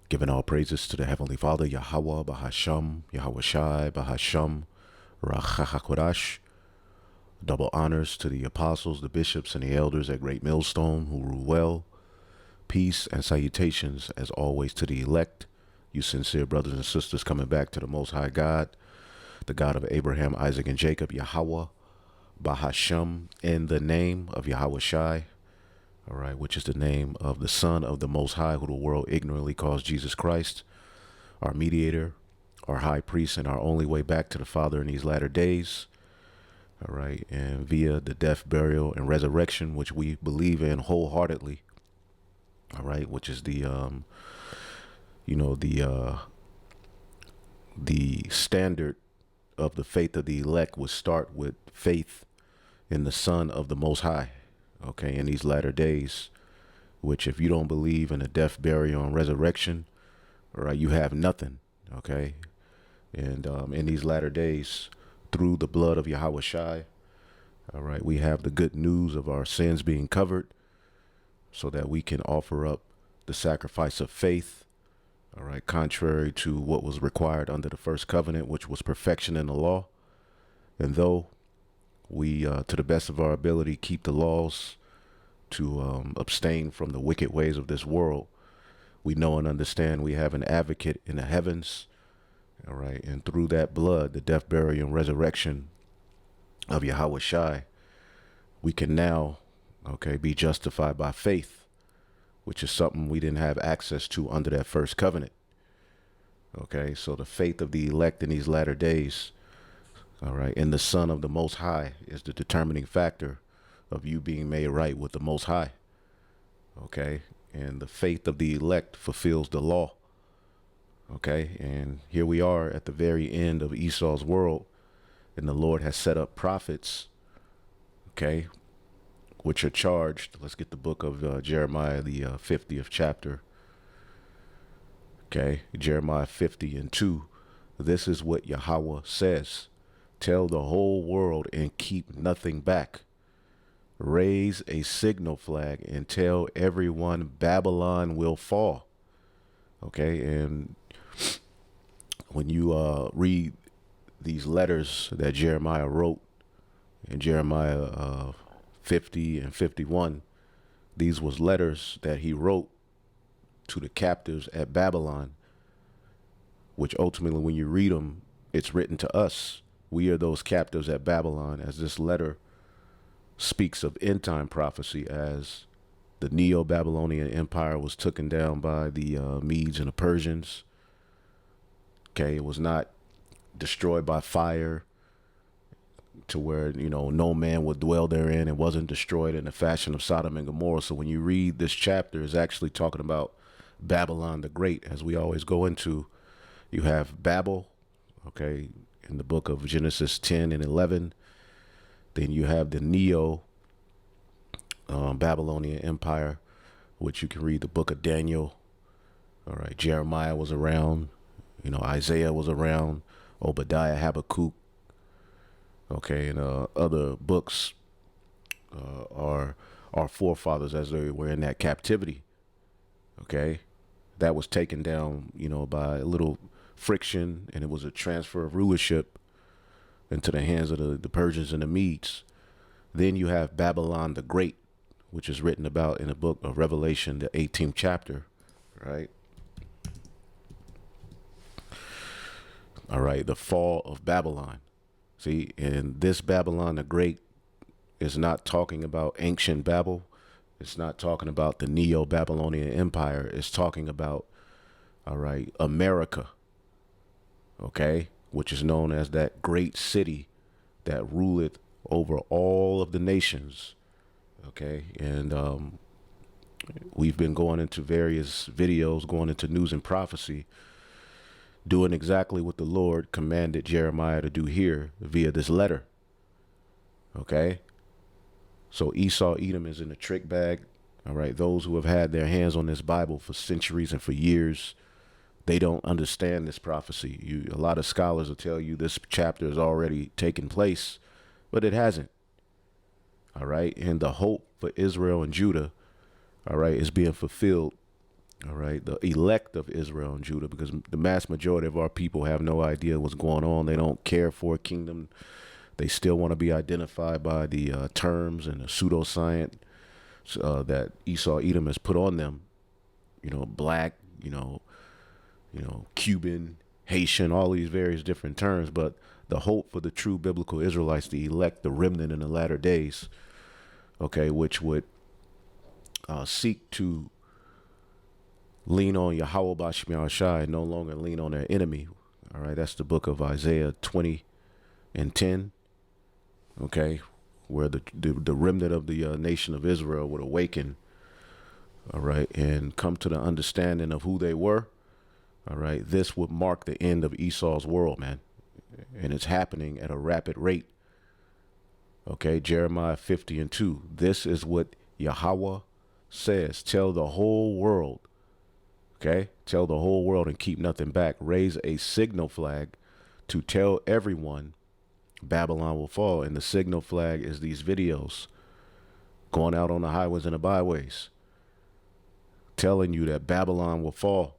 Giving all praises to the Heavenly Father, Yahweh, Bahasham, Yahweh Shai, Bahasham, Rachahakodash. Double honors to the apostles, the bishops, and the elders at Great Millstone who rule well. Peace and salutations, as always, to the elect, you sincere brothers and sisters coming back to the Most High God, the God of Abraham, Isaac, and Jacob, Yahweh, Bahasham, in the name of Yahweh Shai. All right, which is the name of the Son of the Most High, who the world ignorantly calls Jesus Christ, our mediator, our high priest, and our only way back to the Father in these latter days. All right, and via the death, burial, and resurrection, which we believe in wholeheartedly. All right, which is the standard of the faith of the elect would start with faith in the Son of the Most High. Okay, in these latter days, which if you don't believe in a death, burial, and resurrection, all right, you have nothing. Okay, and in these latter days, through the blood of Yahweh Shai, all right, we have the good news of our sins being covered, so that we can offer up the sacrifice of faith. All right, contrary to what was required under the first covenant, which was perfection in the law. And though we, to the best of our ability, keep the laws to abstain from the wicked ways of this world, we know and understand we have an advocate in the heavens. All right, and through that blood, the death, burial, and resurrection of Yahweh Shai, we can now, okay, be justified by faith, which is something we didn't have access to under that first covenant. Okay, so the faith of the elect in these latter days, all right, in the Son of the Most High is the determining factor of you being made right with the Most High. Okay, and the faith of the elect fulfills the law. Okay, and here we are at the very end of Esau's world, and the Lord has set up prophets, okay, which are charged. Let's get the book of Jeremiah, the 50th chapter. Okay, Jeremiah 50:2. This is what Yahweh says. Tell the whole world and keep nothing back. Raise a signal flag and tell everyone Babylon will fall. Okay, and when you read these letters that Jeremiah wrote in Jeremiah 50 and 51, these was letters that he wrote to the captives at Babylon, which ultimately, when you read them, it's written to us. We are those captives at Babylon, as this letter speaks of end time prophecy, as the Neo-Babylonian Empire was taken down by the Medes and the Persians. Okay, it was not destroyed by fire to where, no man would dwell therein. It wasn't destroyed in the fashion of Sodom and Gomorrah. So when you read this chapter, it's actually talking about Babylon the Great. As we always go into, you have Babel, okay, in the book of Genesis 10 and 11. Then you have the Neo-Babylonian Empire, which you can read the book of Daniel. All right, Jeremiah was around, Isaiah was around, Obadiah, Habakkuk. Okay, and other books are our forefathers as they were in that captivity. Okay, that was taken down, by a little friction, and it was a transfer of rulership into the hands of the Persians and the Medes. Then you have Babylon the Great, which is written about in the book of Revelation, the 18th chapter, right? All right, the fall of Babylon. See, and this Babylon the Great is not talking about ancient Babel. It's not talking about the Neo-Babylonian Empire. It's talking about, all right, America, okay, which is known as that great city that ruleth over all of the nations, okay? And we've been going into various videos, going into news and prophecy, doing exactly what the Lord commanded Jeremiah to do here via this letter. Okay, so Esau, Edom is in a trick bag. All right, those who have had their hands on this Bible for centuries and for years, they don't understand this prophecy. A lot of scholars will tell you this chapter has already taken place, but it hasn't. All right, and the hope for Israel and Judah, all right, is being fulfilled All right, the elect of Israel and Judah, because the mass majority of our people have no idea what's going on. They don't care for a kingdom. They still want to be identified by the terms and the pseudoscience that Esau Edom has put on them. You know, black, Cuban, Haitian, all these various different terms. But the hope for the true biblical Israelites, the elect, the remnant in the latter days, okay, which would seek to lean on Yahweh Bashim Shai and no longer lean on their enemy. All right, that's the book of Isaiah 20 and 10. Okay, where the remnant of the nation of Israel would awaken. All right, and come to the understanding of who they were. All right, this would mark the end of Esau's world, man, and it's happening at a rapid rate. Okay, Jeremiah 50 and 2. This is what Yahweh says. Tell the whole world. Okay, tell the whole world and keep nothing back. Raise a signal flag to tell everyone Babylon will fall. And the signal flag is these videos going out on the highways and the byways, telling you that Babylon will fall.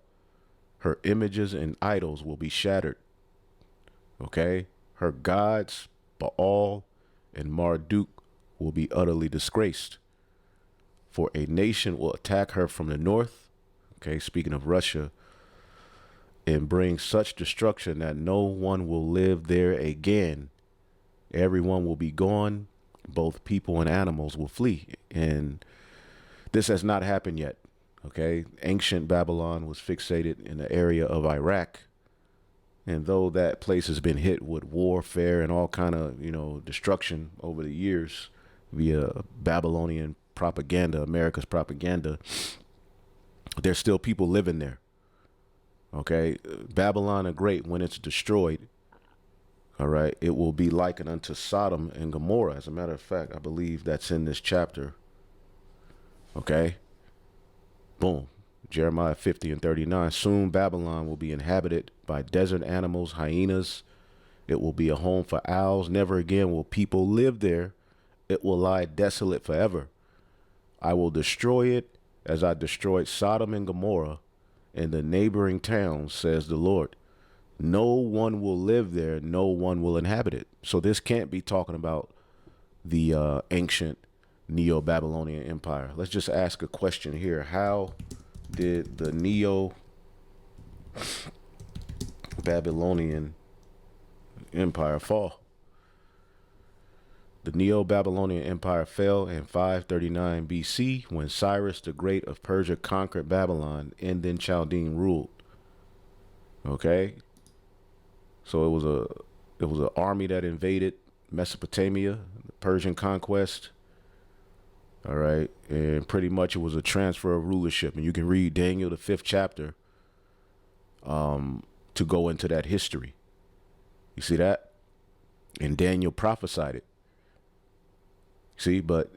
Her images and idols will be shattered. Okay, her gods, Baal and Marduk, will be utterly disgraced. For a nation will attack her from the north. Okay, speaking of Russia, and bring such destruction that no one will live there again. Everyone will be gone. Both people and animals will flee. And this has not happened yet. Okay, ancient Babylon was fixated in the area of Iraq. And though that place has been hit with warfare and all kind of, destruction over the years via Babylonian propaganda, America's propaganda, there's still people living there. Okay, Babylon the Great, when it's destroyed, all right, it will be likened unto Sodom and Gomorrah. As a matter of fact, I believe that's in this chapter. Okay, boom, Jeremiah 50 and 39. Soon Babylon will be inhabited by desert animals, hyenas. It will be a home for owls. Never again will people live there. It will lie desolate forever. I will destroy it as I destroyed Sodom and Gomorrah and the neighboring towns, says the Lord. No one will live there. No one will inhabit it. So this can't be talking about the ancient Neo-Babylonian Empire. Let's just ask a question here. How did the Neo-Babylonian Empire fall? The Neo-Babylonian Empire fell in 539 BC when Cyrus the Great of Persia conquered Babylon and then Chaldean ruled. Okay, so it was an army that invaded Mesopotamia, the Persian conquest. All right, and pretty much it was a transfer of rulership, and you can read Daniel the 5th chapter to go into that history. You see that? And Daniel prophesied it. See, but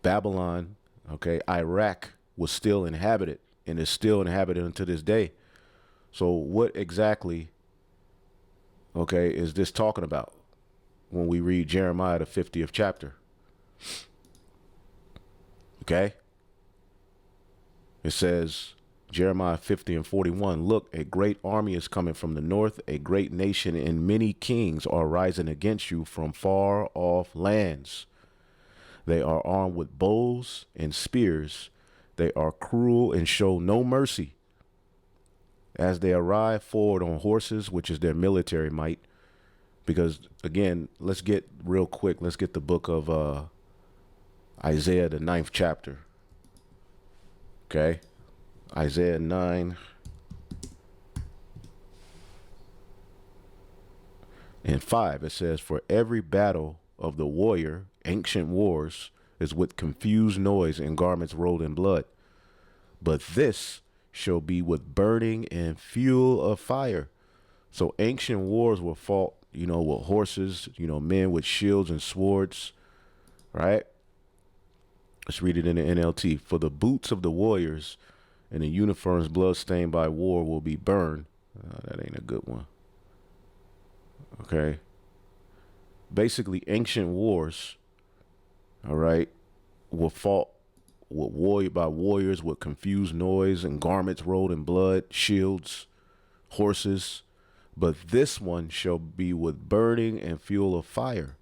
Babylon, okay, Iraq was still inhabited and is still inhabited unto this day. So what exactly, okay, is this talking about when we read Jeremiah the 50th chapter? Okay. It says, Jeremiah 50 and 41, look, a great army is coming from the north. A great nation and many kings are rising against you from far off lands. They are armed with bows and spears. They are cruel and show no mercy. As they arrive forward on horses, which is their military might. Because, again, let's get real quick. Let's get the book of Isaiah, the 9th chapter. Okay. Isaiah 9. And 5, it says, for every battle of the warrior, ancient wars, is with confused noise and garments rolled in blood. But this shall be with burning and fuel of fire. So ancient wars were fought, with horses, men with shields and swords, right? Let's read it in the NLT. For the boots of the warriors and the uniforms blood-stained by war will be burned. That ain't a good one. Okay. Basically, ancient wars, all right, were fought by warriors with confused noise and garments rolled in blood, shields, horses. But this one shall be with burning and fuel of fire.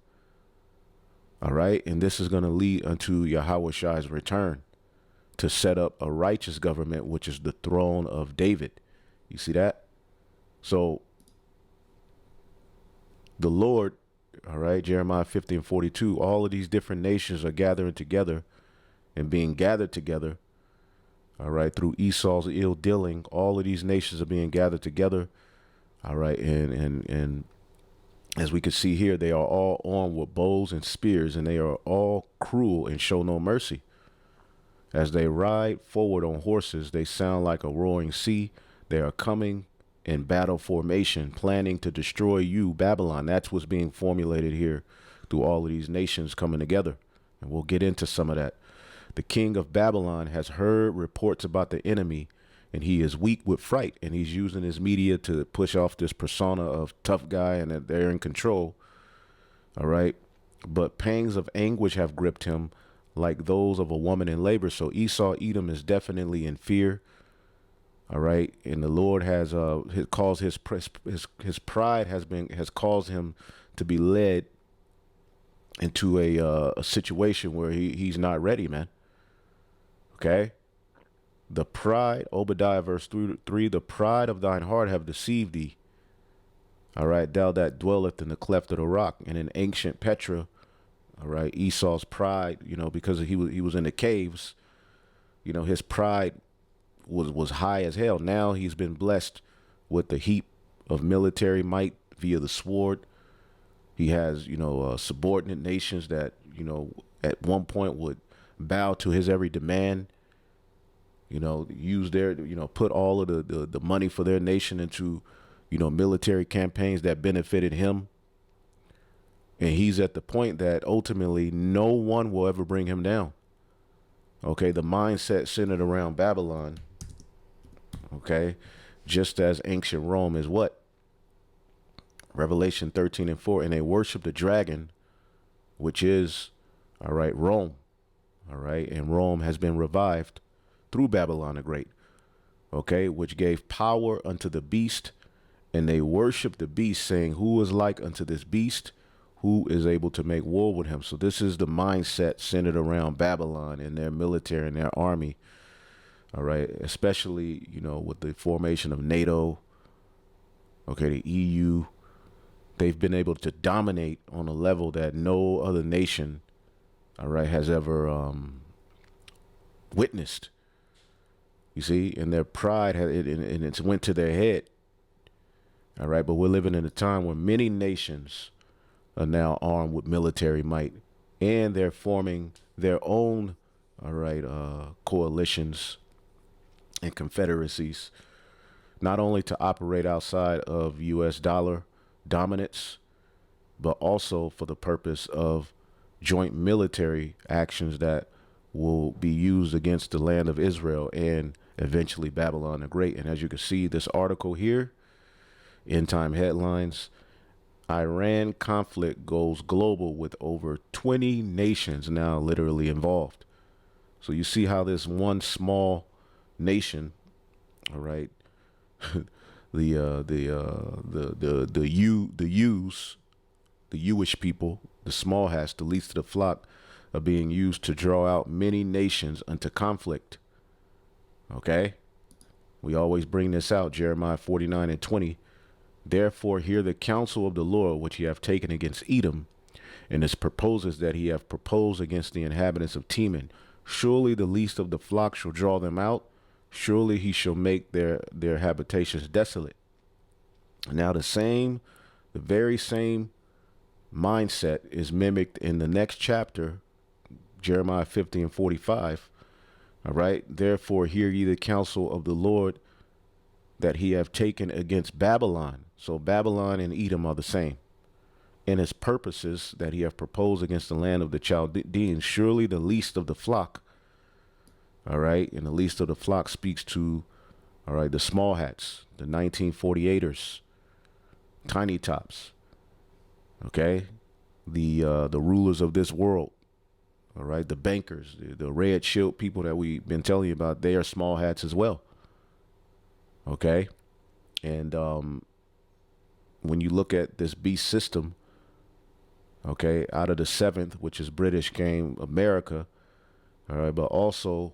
All right. And this is going to lead unto Yahushai's return to set up a righteous government, which is the throne of David. You see that? So the Lord, all right, Jeremiah 50:42, all of these different nations are gathering together and being gathered together. All right. Through Esau's ill dealing, all of these nations are being gathered together. All right. And as we can see here, they are all armed with bows and spears, and they are all cruel and show no mercy. As they ride forward on horses, they sound like a roaring sea. They are coming in battle formation, planning to destroy you, Babylon. That's what's being formulated here through all of these nations coming together. And we'll get into some of that. The king of Babylon has heard reports about the enemy, and he is weak with fright, and he's using his media to push off this persona of tough guy and that they're in control. All right. But pangs of anguish have gripped him like those of a woman in labor. So Esau, Edom is definitely in fear. All right. And the Lord has caused his pride has caused him to be led into a situation where he's not ready, man. Okay. The pride, Obadiah verse 3, the pride of thine heart have deceived thee. All right. Thou that dwelleth in the cleft of the rock, and in ancient Petra. All right. Esau's pride, because he was in the caves, his pride was high as hell. Now he's been blessed with the heap of military might via the sword. He has, subordinate nations that, at one point would bow to his every demand, use their, put all of the money for their nation into, military campaigns that benefited him. And he's at the point that ultimately no one will ever bring him down. Okay. The mindset centered around Babylon. Okay. Just as ancient Rome is what? Revelation 13:4. And they worship the dragon, which is, all right, Rome. All right. And Rome has been revived through Babylon the Great. Okay. Which gave power unto the beast. And they worship the beast, saying, who is like unto this beast? Who is able to make war with him? So this is the mindset centered around Babylon and their military and their army. All right. Especially, with the formation of NATO. Okay. The EU. They've been able to dominate on a level that no other nation, all right, has ever witnessed. You see, and their pride and it's went to their head. All right. But we're living in a time where many nations are now armed with military might, and they're forming their own, all right, coalitions and confederacies, not only to operate outside of U.S. dollar dominance, but also for the purpose of joint military actions that will be used against the land of Israel and eventually Babylon the Great. And as you can see, this article here, End Time Headlines, Iran conflict goes global with over 20 nations now literally involved. So you see how this one small nation, all right, the Jewish people, the small hats, the least of the flock, are being used to draw out many nations into conflict. Okay, we always bring this out, Jeremiah 49:20. Therefore, hear the counsel of the Lord, which he hath taken against Edom, and his proposes that he hath proposed against the inhabitants of Teman. Surely the least of the flock shall draw them out. Surely he shall make their habitations desolate. Now the very same mindset is mimicked in the next chapter, Jeremiah 50:45. All right. Therefore, hear ye the counsel of the Lord that he hath taken against Babylon. So Babylon and Edom are the same. And his purposes that he hath proposed against the land of the Chaldeans. Surely the least of the flock. All right. And the least of the flock speaks to, all right, the small hats, the 1948ers, tiny tops. Okay. The rulers of this world. All right. The bankers, the red shield people that we've been telling you about, they are small hats as well. Okay. And when you look at this beast system, okay, out of the seventh, which is British, came America. All right. But also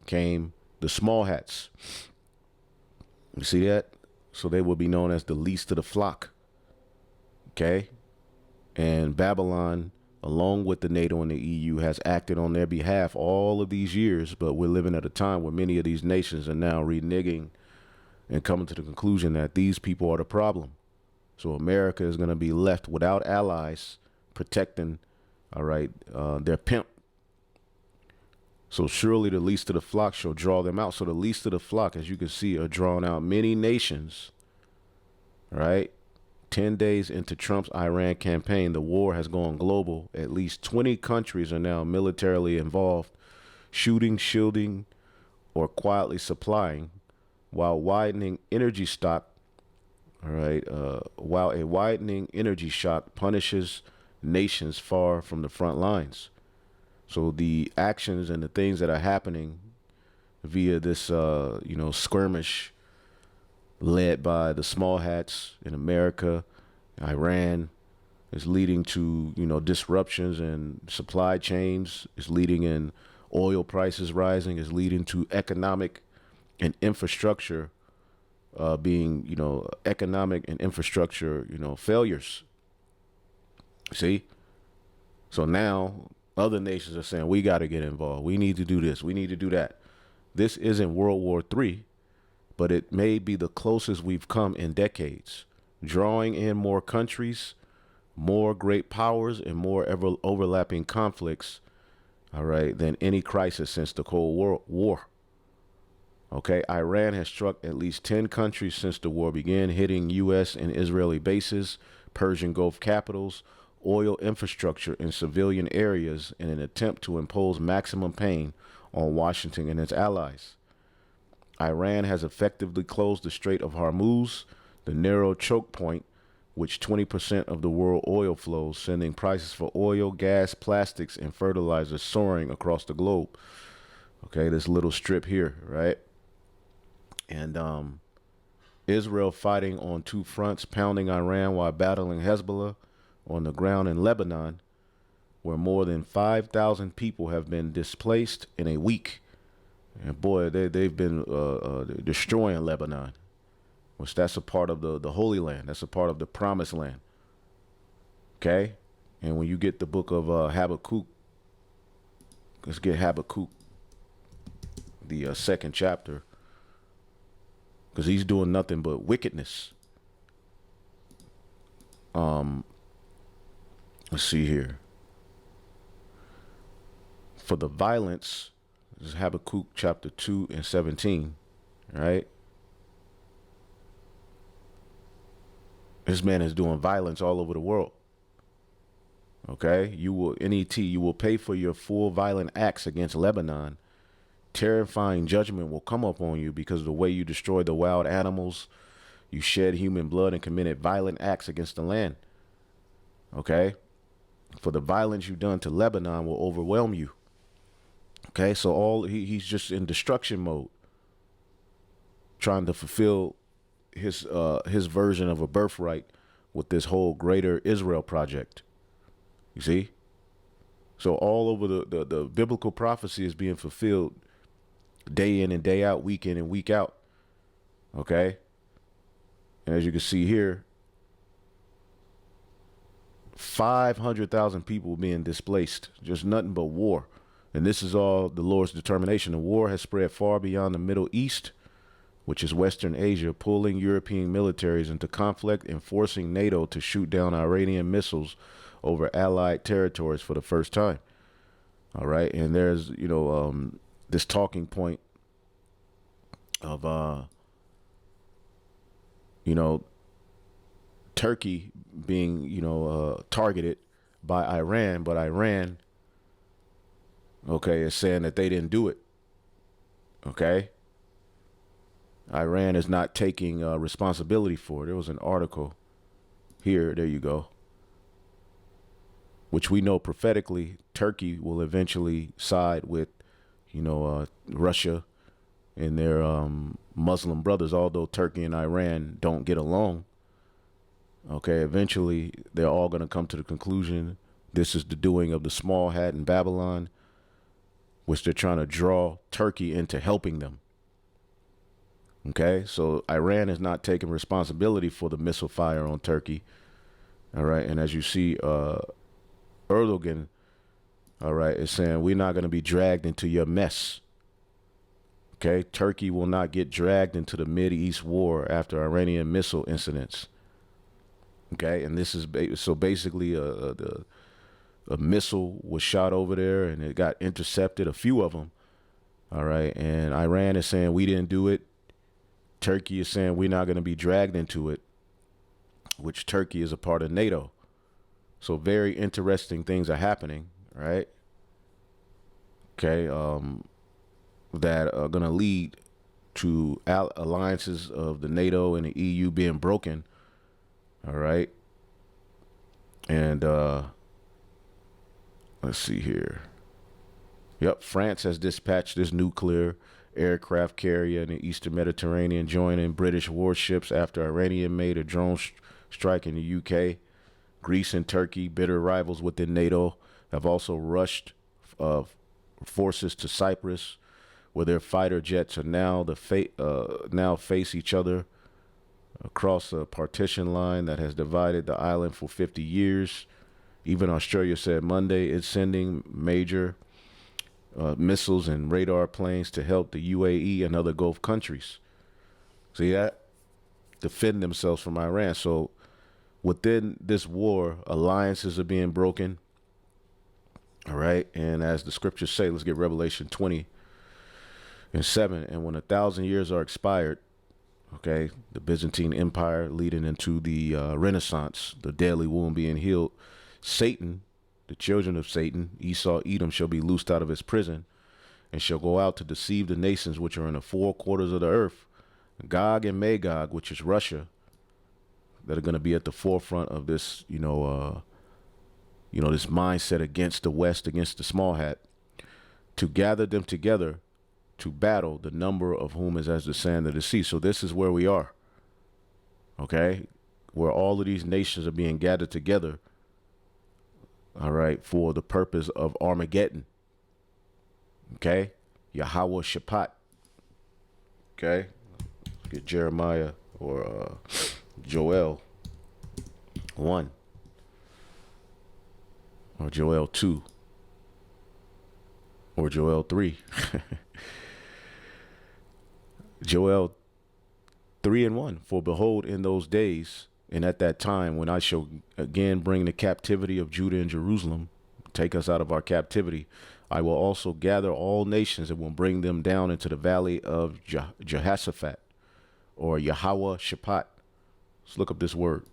came the small hats. You see that? So they will be known as the least of the flock. Okay. And Babylon, along with the NATO and the EU, has acted on their behalf all of these years. But we're living at a time where many of these nations are now reneging and coming to the conclusion that these people are the problem. So America is going to be left without allies protecting, all right, their pimp. So surely the least of the flock shall draw them out. So the least of the flock, as you can see, are drawn out many nations, right? 10 days into Trump's Iran campaign, the war has gone global. At least 20 countries are now militarily involved, shooting, shielding, or quietly supplying, while widening energy stock. All right. While a widening energy shock punishes nations far from the front lines. So the actions and the things that are happening via this, skirmish led by the small hats in America, Iran, is leading to, disruptions in supply chains. It's leading in oil prices rising. It's leading to economic and infrastructure economic and infrastructure, failures. See? So now other nations are saying, we got to get involved. We need to do this. We need to do that. This isn't World War III, but it may be the closest we've come in decades, drawing in more countries, more great powers, and more ever overlapping conflicts, all right, than any crisis since the Cold War. Okay, Iran has struck at least 10 countries since the war began, hitting U.S. and Israeli bases, Persian Gulf capitals, oil infrastructure, and civilian areas in an attempt to impose maximum pain on Washington and its allies. Iran has effectively closed the Strait of Hormuz, the narrow choke point, which 20% of the world oil flows, sending prices for oil, gas, plastics, and fertilizer soaring across the globe. Okay, this little strip here, right? And Israel fighting on two fronts, pounding Iran while battling Hezbollah on the ground in Lebanon, where more than 5,000 people have been displaced in a week. And boy, they've been destroying Lebanon, which that's a part of the Holy Land. That's a part of the Promised Land. Okay? And when you get the book of Habakkuk, let's get Habakkuk, the second chapter, because he's doing nothing but wickedness. Let's see here. For the violence, this is Habakkuk chapter 2 and 17, right? This man is doing violence all over the world. Okay? You will, NET, you will pay for your full violent acts against Lebanon. Terrifying judgment will come upon you because of the way you destroyed the wild animals, you shed human blood, and committed violent acts against the land. Okay? For the violence you've done to Lebanon will overwhelm you. Okay? So he's just in destruction mode, trying to fulfill his version of a birthright with this whole greater Israel project. You see? So all over the biblical prophecy is being fulfilled day in and day out, week in and week out. Okay? And as you can see here, 500,000 people being displaced. Just nothing but war. And this is all the Lord's determination. The war has spread far beyond the Middle East, which is Western Asia, pulling European militaries into conflict and forcing NATO to shoot down Iranian missiles over Allied territories for the first time. All right. And there's, this talking point of, Turkey being, targeted by Iran, but Iran, okay, is saying that they didn't do it. Okay. Iran is not taking responsibility for it. There was an article here. There you go. which we know prophetically, Turkey will eventually side with, Russia and their Muslim brothers, although Turkey and Iran don't get along. Okay, eventually they're all going to come to the conclusion this is the doing of the small hat in Babylon, which they're trying to draw Turkey into helping them. Okay, so Iran is not taking responsibility for the missile fire on Turkey. All right, and as you see, Erdogan, all right, is saying we're not going to be dragged into your mess. Okay, Turkey will not get dragged into the Mideast war after Iranian missile incidents. Okay, and this is so basically a missile was shot over there and it got intercepted, a few of them. All right, and Iran is saying we didn't do it. Turkey is saying we're not going to be dragged into it, which Turkey is a part of NATO. So very interesting things are happening, right? Okay, that are going to lead to alliances of the NATO and the EU being broken. All right. And let's see here. Yep, France has dispatched this nuclear aircraft carrier in the Eastern Mediterranean, joining British warships after Iranian made a drone strike in the UK. Greece and Turkey, bitter rivals within NATO, have also rushed forces to Cyprus, where their fighter jets are now now face each other across a partition line that has divided the island for 50 years. Even Australia said Monday it's sending major missiles and radar planes to help the UAE and other Gulf countries. See that? Defend themselves from Iran. So within this war, alliances are being broken. All right. And as the scriptures say, let's get Revelation 20:7. And when 1,000 years are expired, okay, the Byzantine Empire leading into the Renaissance, the deadly wound being healed, Satan, the children of Satan, Esau, Edom, shall be loosed out of his prison and shall go out to deceive the nations which are in the four quarters of the earth, Gog and Magog, which is Russia, that are going to be at the forefront of this, this mindset against the West, against the small hat, to gather them together to battle, the number of whom is as the sand of the sea. So this is where we are, okay, where all of these nations are being gathered together, all right, for the purpose of Armageddon, okay, Jehoshaphat, okay, get Jeremiah or Joel 1 or Joel 2 or Joel 3. Joel 3:1. For behold, in those days and at that time, when I shall again bring the captivity of Judah and Jerusalem, take us out of our captivity, I will also gather all nations and will bring them down into the valley of Jehoshaphat or Jehoshaphat. Let's look up this word.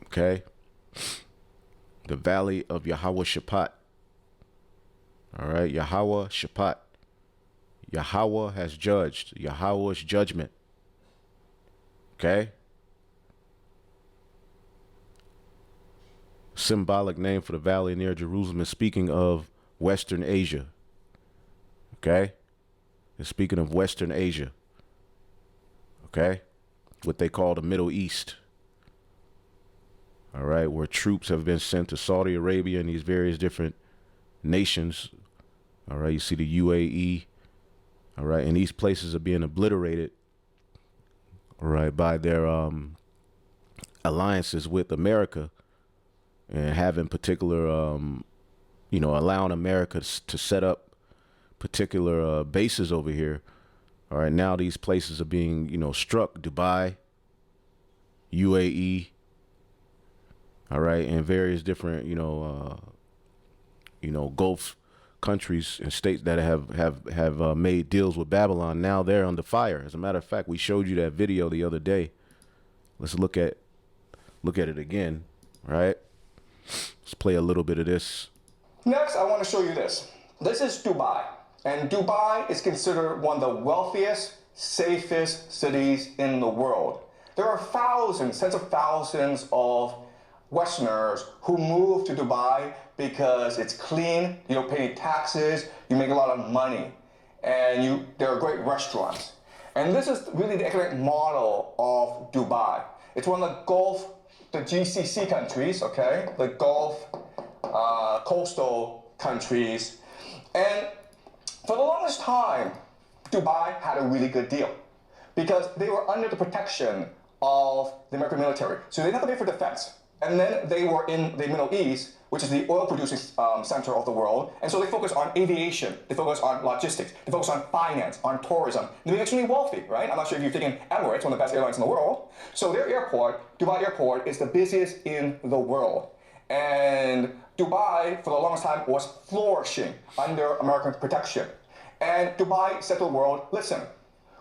Okay. The valley of Jehoshaphat. All right. Jehoshaphat. Yahweh has judged. Yahweh's judgment. Okay. Symbolic name for the valley near Jerusalem is speaking of Western Asia. Okay. It's speaking of Western Asia. Okay. What they call the Middle East. All right. Where troops have been sent to Saudi Arabia and these various different nations. All right. You see the UAE. All right. And these places are being obliterated. All right. By their alliances with America and having particular, allowing America to set up particular bases over here. All right. Now these places are being, struck. Dubai, UAE. All right. And various different, Gulf countries and states that have made deals with Babylon. Now they're under fire. As a matter of fact, we showed you that video the other day. Let's look at it again. All right. Let's play a little bit of this. Next, I want to show you this. This is Dubai. And Dubai is considered one of the wealthiest, safest cities in the world. There are thousands, tens of thousands of Westerners who move to Dubai because it's clean, you don't pay any taxes, you make a lot of money, and there are great restaurants. And this is really the economic model of Dubai. It's one of the GCC countries, okay? The Gulf coastal countries. And for the longest time, Dubai had a really good deal because they were under the protection of the American military. So they didn't have to pay for defense. And then they were in the Middle East, which is the oil producing center of the world. And so they focus on aviation, they focus on logistics, they focus on finance, on tourism. They're extremely wealthy, right? I'm not sure if you've taken Emirates, one of the best airlines in the world. So their airport, Dubai Airport, is the busiest in the world. And Dubai, for the longest time, was flourishing under American protection. And Dubai said to the world, listen,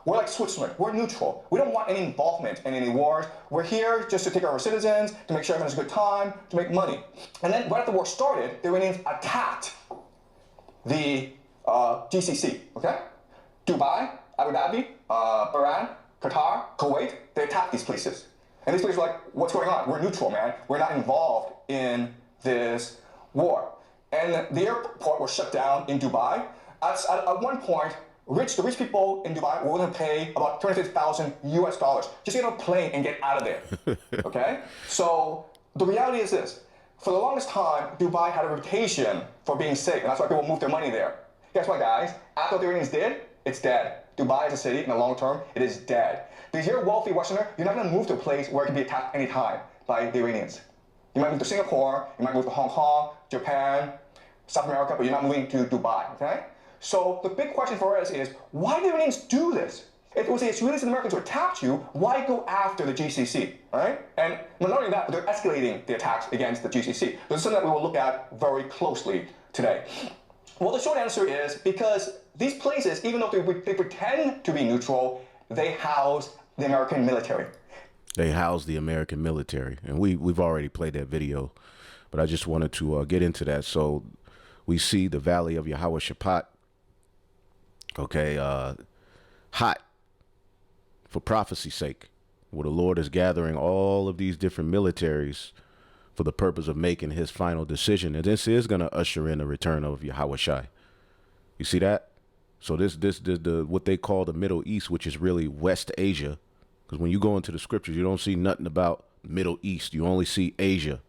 we're like Switzerland. We're neutral. We don't want any involvement in any wars. We're here just to take care of our citizens, to make sure everyone has a good time, to make money. And then right after the war started, the Iranians attacked the GCC, okay? Dubai, Abu Dhabi, Bahrain, Qatar, Kuwait, they attacked these places. And these places were like, what's going on? We're neutral, man. We're not involved in this war. And the airport was shut down in Dubai. At one point, the rich people in Dubai were willing to pay about $25,000 US just to get on a plane and get out of there. Okay? So the reality is this. For the longest time, Dubai had a reputation for being safe, and that's why people moved their money there. Guess what, guys? After what the Iranians did, it's dead. Dubai as a city, in the long term, it is dead. Because you're a wealthy Westerner, you're not going to move to a place where it can be attacked anytime by the Iranians. You might move to Singapore, you might move to Hong Kong, Japan, South America, but you're not moving to Dubai, okay? So the big question for us is, why do the Iranians do this? If it was the Israelis and Americans who attacked you, why go after the GCC, right? And not only that, but they're escalating the attacks against the GCC. This is something that we will look at very closely today. Well, the short answer is because these places, even though they pretend to be neutral, they house the American military. They house the American military. And we've already played that video, but I just wanted to get into that. So we see the Valley of Jehoshaphat, okay, hot for prophecy's sake, where the Lord is gathering all of these different militaries for the purpose of making his final decision. And this is going to usher in the return of Yahushua. You see that? So this the what they call the Middle East, which is really West Asia. Because when you go into the scriptures, you don't see nothing about Middle East. You only see Asia.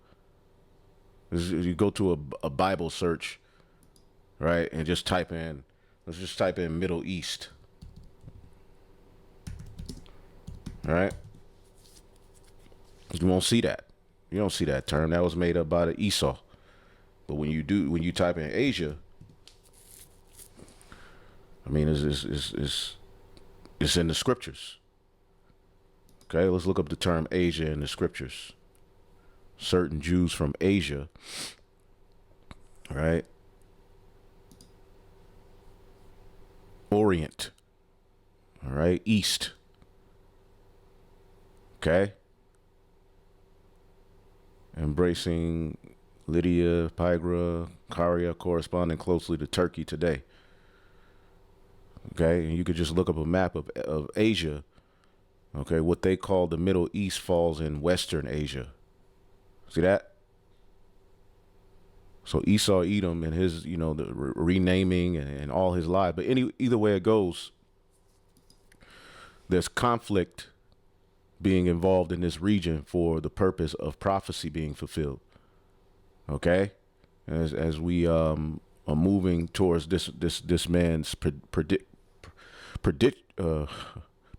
You go to a Bible search, right, and just type in, let's just type in Middle East. All right? You won't see that. You don't see that term. That was made up by the Esau. But when you type in Asia, I mean, it's in the scriptures. Okay, let's look up the term Asia in the scriptures. Certain Jews from Asia, right? Orient, all right? East, okay? Embracing Lydia, Pygra, Caria, corresponding closely to Turkey today. Okay, and you could just look up a map of Asia. Okay, what they call the Middle East falls in Western Asia. See that? So Esau, Edom, and his, the renaming and all his lies. But either way it goes, there's conflict being involved in this region for the purpose of prophecy being fulfilled. Okay, as we are moving towards this man's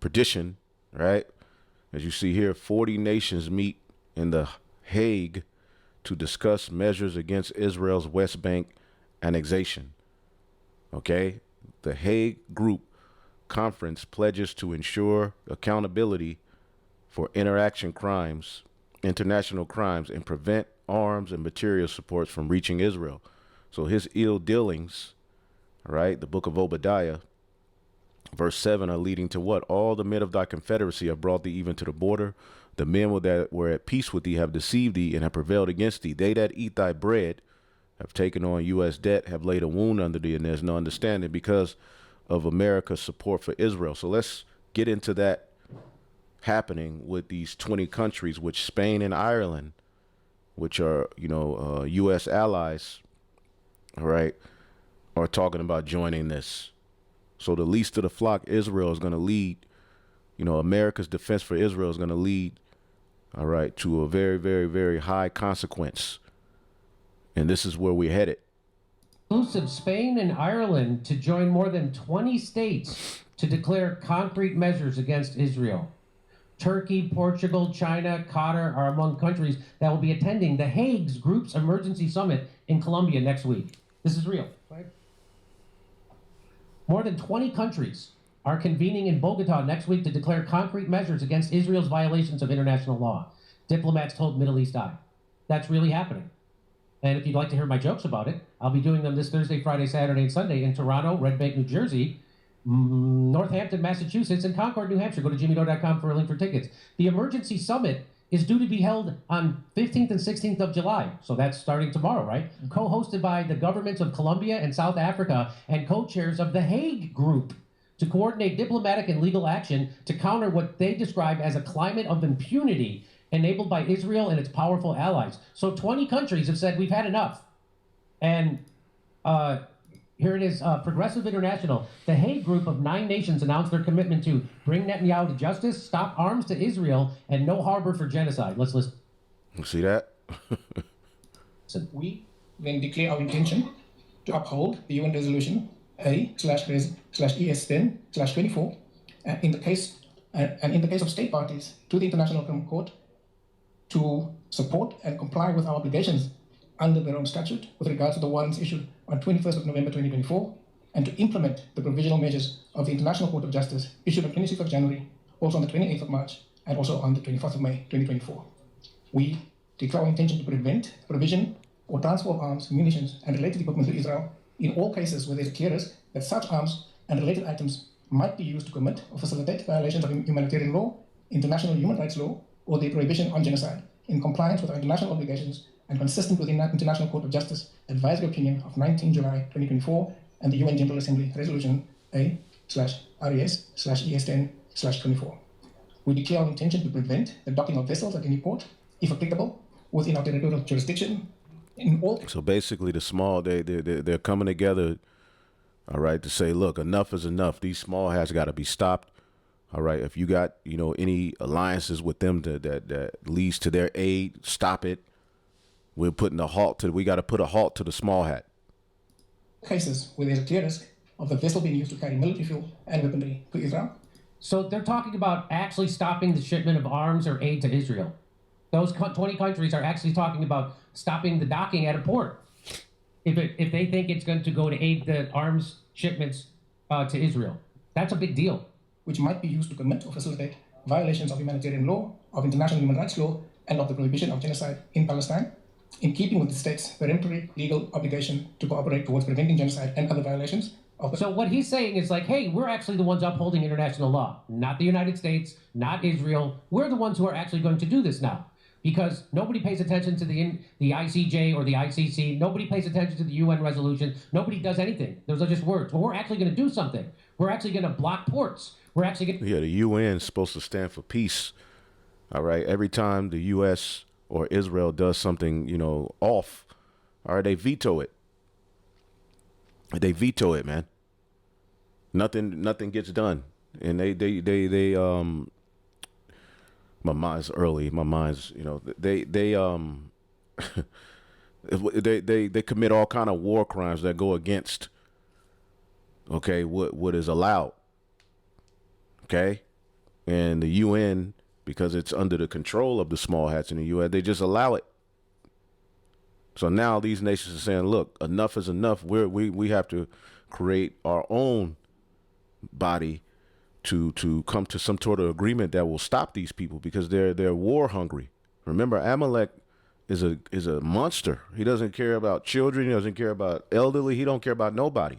perdition, right? As you see here, 40 nations meet in the Hague to discuss measures against Israel's West Bank annexation. Okay, the Hague Group conference pledges to ensure accountability for international crimes, and prevent arms and material supports from reaching Israel. So his ill dealings, right? The book of Obadiah, verse 7, are leading to what? All the men of thy confederacy have brought thee even to the border. The men that were at peace with thee have deceived thee and have prevailed against thee. They that eat thy bread have taken on U.S. debt, have laid a wound under thee, and there's no understanding because of America's support for Israel. So let's get into that happening with these 20 countries, which Spain and Ireland which are, U.S. allies, all right, are talking about joining this. So the least of the flock, Israel, is going to lead, America's defense for Israel is going to lead, all right, to a very, very, very high consequence. And this is where we're headed. Inclusive Spain and Ireland to join more than 20 states to declare concrete measures against Israel. Turkey, Portugal, China, Qatar are among countries that will be attending the Hague Group's emergency summit in Colombia next week. This is real, right? More than 20 countries are convening in Bogota next week to declare concrete measures against Israel's violations of international law. Diplomats told Middle East Eye. That's really happening. And if you'd like to hear my jokes about it, I'll be doing them this Thursday, Friday, Saturday, and Sunday in Toronto, Red Bank, New Jersey, Northampton, Massachusetts, and Concord, New Hampshire. Go to jimmydoe.com for a link for tickets. The emergency summit is due to be held on 15th and 16th of July. So that's starting tomorrow, right? Co-hosted by the governments of Colombia and South Africa and co-chairs of the Hague Group to coordinate diplomatic and legal action to counter what they describe as a climate of impunity enabled by Israel and its powerful allies. So 20 countries have said we've had enough. And here it is, Progressive International. The Hague Group of 9 nations announced their commitment to bring Netanyahu to justice, stop arms to Israel, and no harbor for genocide. Let's listen. See that? We then declare our intention to uphold the UN resolution A/Res/ES10/24 in the case of state parties to the International Criminal Court to support and comply with our obligations under the Rome Statute with regards to the warrants issued on 21st of November 2024, and to implement the provisional measures of the International Court of Justice issued on 26th of January, also on the 28th of March, and also on the 24th of May 2024. We declare our intention to prevent provision or transfer of arms, munitions, and related equipment to Israel in all cases where there is a clear risk that such arms and related items might be used to commit or facilitate violations of humanitarian law, international human rights law, or the prohibition on genocide, in compliance with our international obligations and consistent with the International Court of Justice Advisory Opinion of 19 July 2024 and the UN General Assembly Resolution A/Res/ES10/24. We declare our intention to prevent the docking of vessels at any port, if applicable, within our territorial jurisdiction. So basically, they're coming together, all right, to say, look, enough is enough. These small hats got to be stopped. All right, if you got, any alliances with them that leads to their aid, stop it. We got to put a halt to the small hat. Cases where there's a clear risk of the vessel being used to carry military fuel and weaponry to Israel. So they're talking about actually stopping the shipment of arms or aid to Israel. Those 20 countries are actually talking about stopping the docking at a port if they think it's going to go to aid the arms shipments to Israel. That's a big deal. Which might be used to commit or facilitate violations of humanitarian law, of international human rights law, and of the prohibition of genocide in Palestine, in keeping with the state's peremptory legal obligation to cooperate towards preventing genocide and other violations. So what he's saying is like, hey, we're actually the ones upholding international law, not the United States, not Israel. We're the ones who are actually going to do this now, because nobody pays attention to the ICJ or the ICC. Nobody pays attention to the UN resolution. Nobody does anything. Those are just words. But we're actually going to do something. We're actually going to block ports. We're actually going to... Yeah, the UN is supposed to stand for peace. All right. Every time the U.S. or Israel does something, off, all right, they veto it. They veto it, man. Nothing gets done. And they my mind's early. My mind's, they commit all kind of war crimes that go against, okay, what is allowed. Okay. And the UN, because it's under the control of the small hats in the UN, they just allow it. So now these nations are saying, look, enough is enough. We have to create our own body to come to some sort of agreement that will stop these people, because they're war hungry. Remember, Amalek is a monster. He doesn't care about children. He doesn't care about elderly. He don't care about nobody.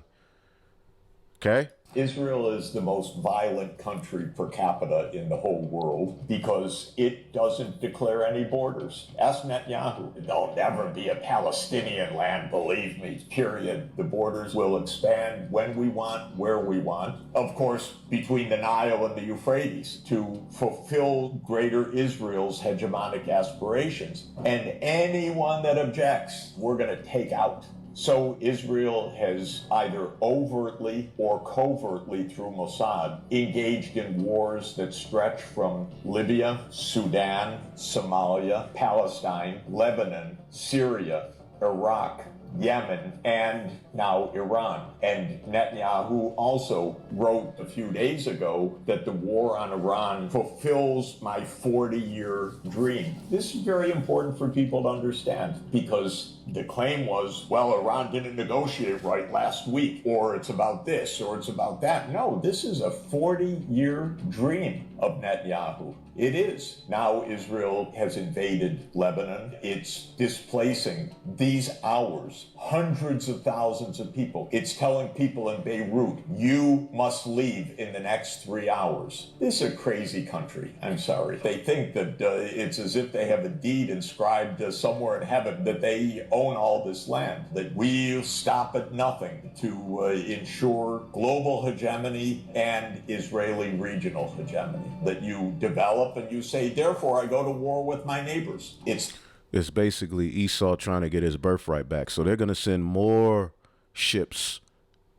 Okay? Israel is the most violent country per capita in the whole world because it doesn't declare any borders. Ask Netanyahu. There'll never be a Palestinian land, believe me, period. The borders will expand when we want, where we want. Of course, between the Nile and the Euphrates to fulfill greater Israel's hegemonic aspirations. And anyone that objects, we're going to take out. So Israel has either overtly or covertly through Mossad engaged in wars that stretch from Libya, Sudan, Somalia, Palestine, Lebanon, Syria, Iraq, Yemen, and now Iran. And Netanyahu also wrote a few days ago that the war on Iran fulfills my 40-year dream. This is very important for people to understand because the claim was, well, Iran didn't negotiate right last week, or it's about this, or it's about that. No, this is a 40-year dream of Netanyahu. It is. Now Israel has invaded Lebanon. It's displacing these hours hundreds of thousands of people. It's telling people in Beirut, you must leave in the next 3 hours. This is a crazy country. I'm sorry. They think that it's as if they have a deed inscribed somewhere in heaven that they own all this land, that we stop at nothing to ensure global hegemony and Israeli regional hegemony, that you develop and you say, therefore I go to war with my neighbors. It's basically Esau trying to get his birthright back. So they're going to send more ships,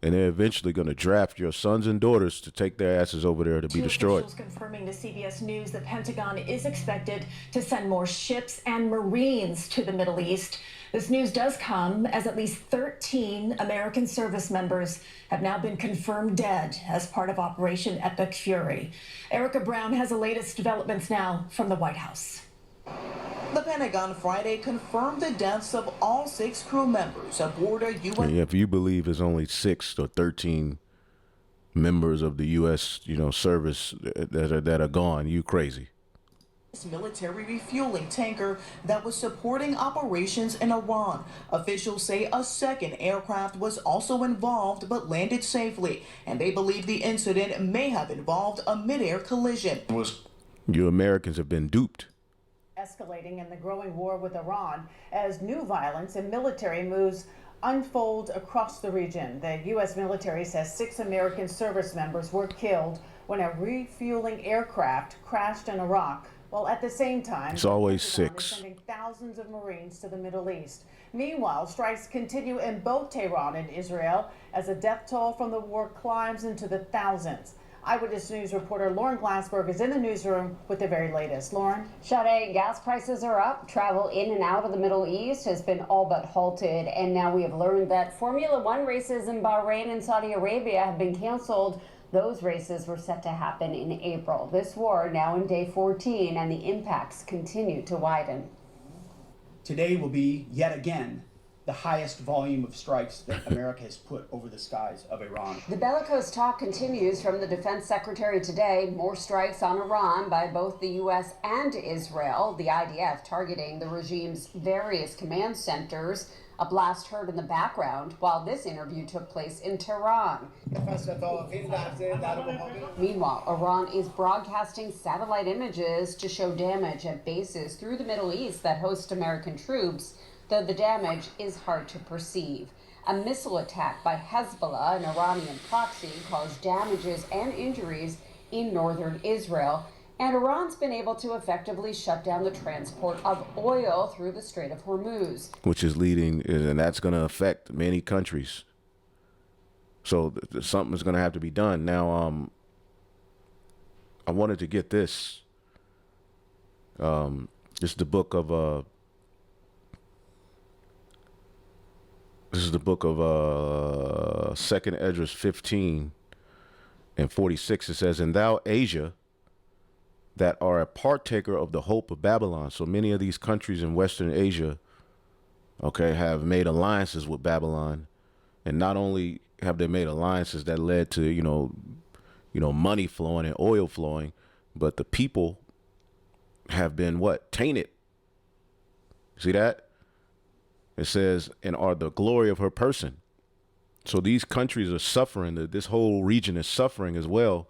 and they're eventually going to draft your sons and daughters to take their asses over there to be destroyed. Officials confirming to CBS News the Pentagon is expected to send more ships and Marines to the Middle East. This news does come as at least 13 American service members have now been confirmed dead as part of Operation Epic Fury. Erica Brown has the latest developments now from the White House. The Pentagon Friday confirmed the deaths of all 6 crew members aboard a U.S. If you believe there's only 6 or 13 members of the U.S. service that are gone, you crazy. military refueling tanker that was supporting operations in Iran. Officials say a second aircraft was also involved but landed safely, and they believe the incident may have involved a mid-air collision. You Americans have been duped. Escalating in the growing war with Iran as new violence and military moves unfold across the region. The U.S. military says 6 American service members were killed when a refueling aircraft crashed in Iraq. While at the same time, it's always the Pentagon 6. is sending thousands of Marines to the Middle East. Meanwhile, strikes continue in both Tehran and Israel as the death toll from the war climbs into the thousands. Eyewitness News reporter Lauren Glassberg is in the newsroom with the very latest. Lauren? Sade, gas prices are up. Travel in and out of the Middle East has been all but halted. And now we have learned that Formula One races in Bahrain and Saudi Arabia have been canceled. Those races were set to happen in April. This war now in day 14, and the impacts continue to widen. Today will be, yet again, the highest volume of strikes that America has put over the skies of Iran. The bellicose talk continues from the defense secretary today. More strikes on Iran by both the U.S. and Israel, the IDF targeting the regime's various command centers. A blast heard in the background while this interview took place in Tehran. Meanwhile, Iran is broadcasting satellite images to show damage at bases through the Middle East that host American troops, though the damage is hard to perceive. A missile attack by Hezbollah, an Iranian proxy, caused damages and injuries in northern Israel. And Iran's been able to effectively shut down the transport of oil through the Strait of Hormuz. Which is leading, and that's going to affect many countries. So something's going to have to be done. Now, I wanted to get this. This is the book of Second Esdras 15 and 46. It says, "And thou, Asia, that are a partaker of the hope of Babylon." So many of these countries in Western Asia, have made alliances with Babylon. And not only have they made alliances that led to, money flowing and oil flowing, but the people have been tainted. See that? It says, "and are the glory of her person." So these countries are suffering. This whole region is suffering as well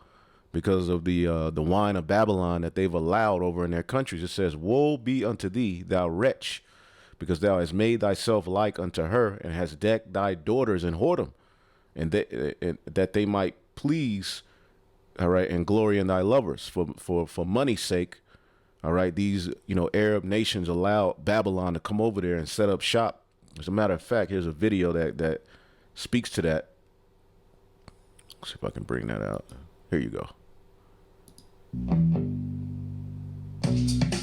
because of the wine of Babylon that they've allowed over in their countries. It says, "Woe be unto thee, thou wretch, because thou hast made thyself like unto her, and hast decked thy daughters in whoredom, and that they might please, all right, and glory in thy lovers for money's sake." All right, these Arab nations allow Babylon to come over there and set up shop. As a matter of fact, here's a video that speaks to that. Let's see if I can bring that out. Here you go.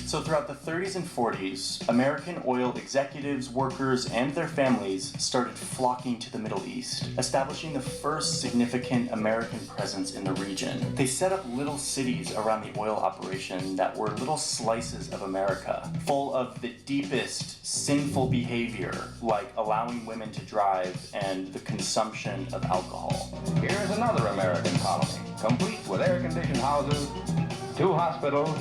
So throughout the 30s and 40s, American oil executives, workers, and their families started flocking to the Middle East, establishing the first significant American presence in the region. They set up little cities around the oil operation that were little slices of America, full of the deepest sinful behavior, like allowing women to drive and the consumption of alcohol. Here's another American colony, complete with air-conditioned houses, 2 hospitals,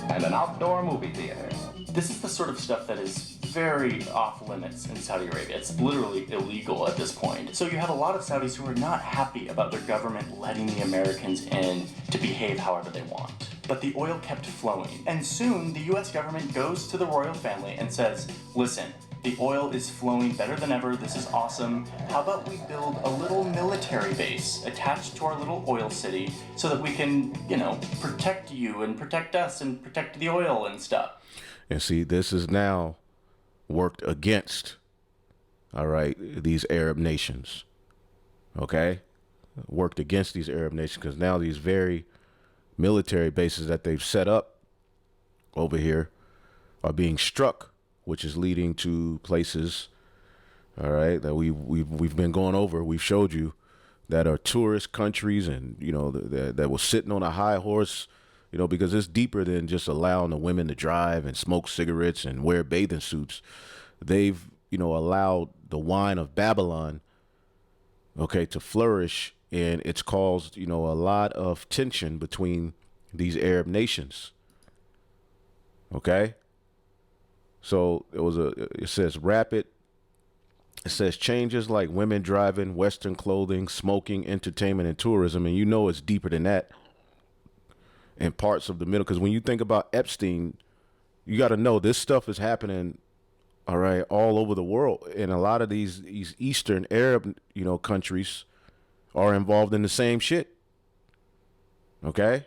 and an outdoor movie theater. This is the sort of stuff that is very off limits in Saudi Arabia. It's literally illegal at this point. So you have a lot of Saudis who are not happy about their government letting the Americans in to behave however they want. But the oil kept flowing. And soon the US government goes to the royal family and says, listen, the oil is flowing better than ever. This is awesome. How about we build a little military base attached to our little oil city so that we can, protect you and protect us and protect the oil and stuff. And see, this is now worked against, all right, these Arab nations. Okay? Worked against these Arab nations because now these very military bases that they've set up over here are being struck, which is leading to places, all right, that we've been going over. We've showed you that are tourist countries, and that was sitting on a high horse, because it's deeper than just allowing the women to drive and smoke cigarettes and wear bathing suits. They've allowed the wine of Babylon, okay, to flourish, and it's caused a lot of tension between these Arab nations. Okay. So it says changes like women driving, Western clothing, smoking, entertainment, and tourism. And it's deeper than that. And parts of the middle, because when you think about Epstein, you got to know this stuff is happening, all right, all over the world. And a lot of these Eastern Arab, countries are involved in the same shit. Okay.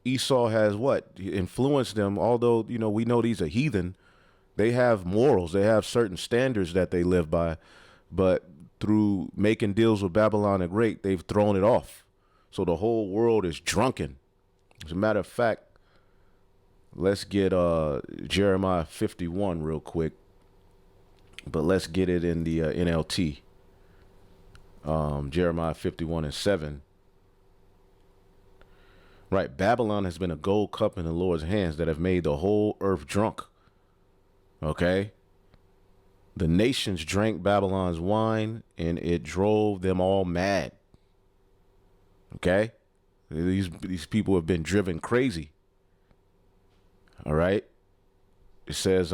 Esau has influenced them, although, we know these are heathen. They have morals. They have certain standards that they live by. But through making deals with Babylon the Great, they've thrown it off. So the whole world is drunken. As a matter of fact, let's get Jeremiah 51 real quick. But let's get it in the NLT. Jeremiah 51:7. Right. Babylon has been a gold cup in the Lord's hands that have made the whole earth drunk. Okay. The nations drank Babylon's wine, and it drove them all mad. Okay. These people have been driven crazy. All right. It says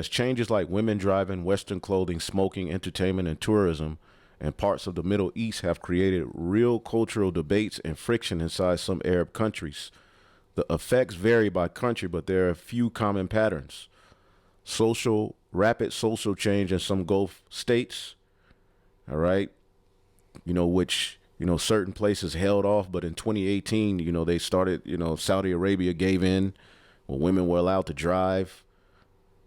changes like women driving, Western clothing, smoking, entertainment, and tourism and parts of the Middle East have created real cultural debates and friction inside some Arab countries. The effects vary by country, but there are a few common patterns. Rapid social change in some Gulf states, all right, which, certain places held off, but in 2018, they started, Saudi Arabia gave in when women were allowed to drive,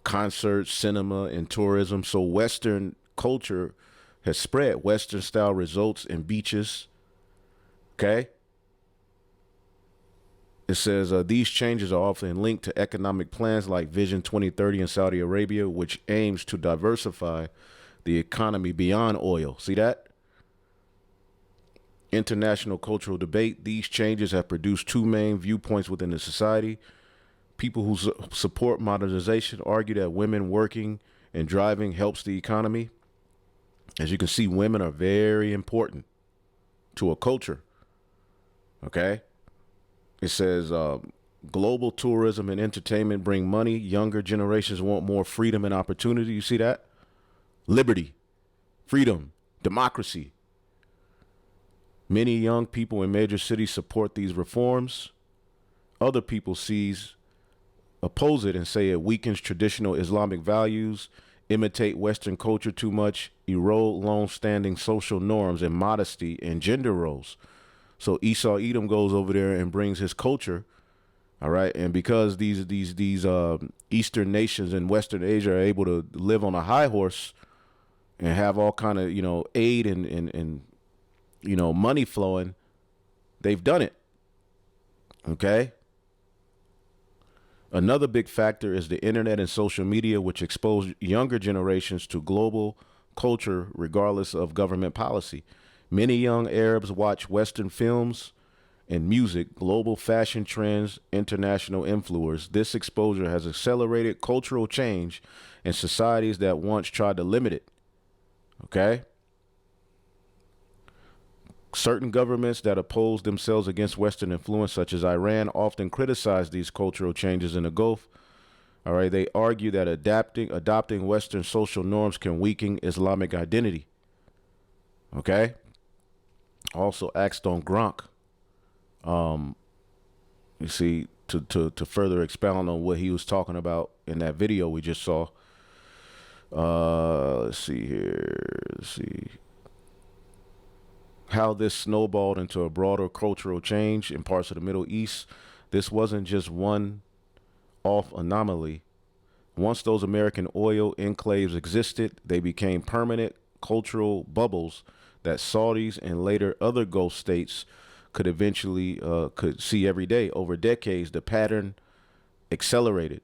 concerts, cinema, and tourism. So Western culture has spread, Western style results in beaches, okay? It says these changes are often linked to economic plans like Vision 2030 in Saudi Arabia, which aims to diversify the economy beyond oil. See that? International cultural debate. These changes have produced two main viewpoints within the society. People who support modernization argue that women working and driving helps the economy. As you can see, women are very important to a culture. Okay? It says global tourism and entertainment bring money. Younger generations want more freedom and opportunity. You see that? liberty, freedom, democracy. Many young people in major cities support these reforms. Other people oppose it and say it weakens traditional Islamic values, imitate Western culture too much, erode long-standing social norms and modesty and gender roles. So Esau Edom goes over there and brings his culture, all right? And because these Eastern nations in Western Asia are able to live on a high horse and have all kind of, aid and money flowing, they've done it, okay? Another big factor is the internet and social media, which expose younger generations to global culture regardless of government policy. Many young Arabs watch Western films and music, global fashion trends, international influence. This exposure has accelerated cultural change in societies that once tried to limit it. Okay? Certain governments that oppose themselves against Western influence, such as Iran, often criticize these cultural changes in the Gulf. All right, they argue that adopting Western social norms can weaken Islamic identity. Okay. Also axed on Gronk. You see, to further expound on what he was talking about in that video we just saw. Let's see here. Let's see how this snowballed into a broader cultural change in parts of the Middle East. This wasn't just one-off anomaly. Once those American oil enclaves existed, they became permanent cultural bubbles that Saudis and later other Gulf states could eventually could see every day. Over decades, the pattern accelerated.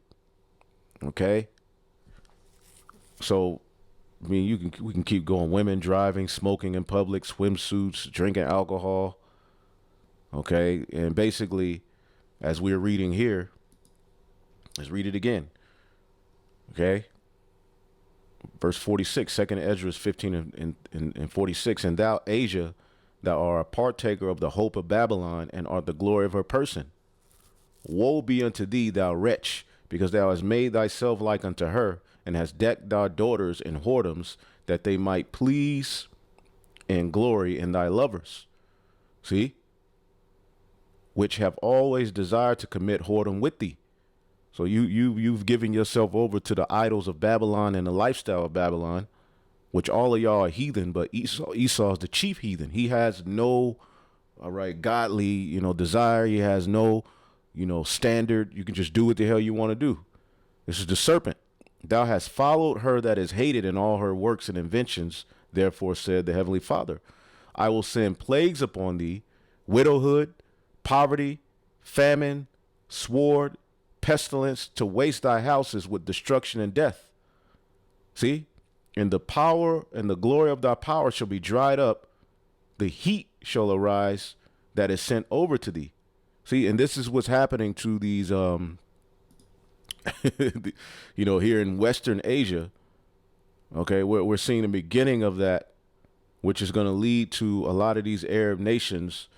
Okay? So, I mean, we can keep going. Women driving, smoking in public, swimsuits, drinking alcohol. Okay, and basically, as we're reading here, let's read it again. Okay, verse 46, 2 Esdras 15 and 46. And thou, Asia, thou art a partaker of the hope of Babylon, and art the glory of her person. Woe be unto thee, thou wretch, because thou hast made thyself like unto her, and has decked thy daughters in whoredoms, that they might please and glory in thy lovers. See? Which have always desired to commit whoredom with thee. So you've given yourself over to the idols of Babylon and the lifestyle of Babylon, which all of y'all are heathen, but Esau's the chief heathen. He has no, godly, desire. He has no, standard. You can just do what the hell you want to do. This is the serpent. Thou hast followed her that is hated in all her works and inventions. Therefore said the Heavenly Father, I will send plagues upon thee, widowhood, poverty, famine, sword, pestilence, to waste thy houses with destruction and death. See? And the power and the glory of thy power shall be dried up. The heat shall arise that is sent over to thee. See, and this is what's happening to these here in Western Asia. Okay, we're seeing the beginning of that, which is going to lead to a lot of these Arab nations,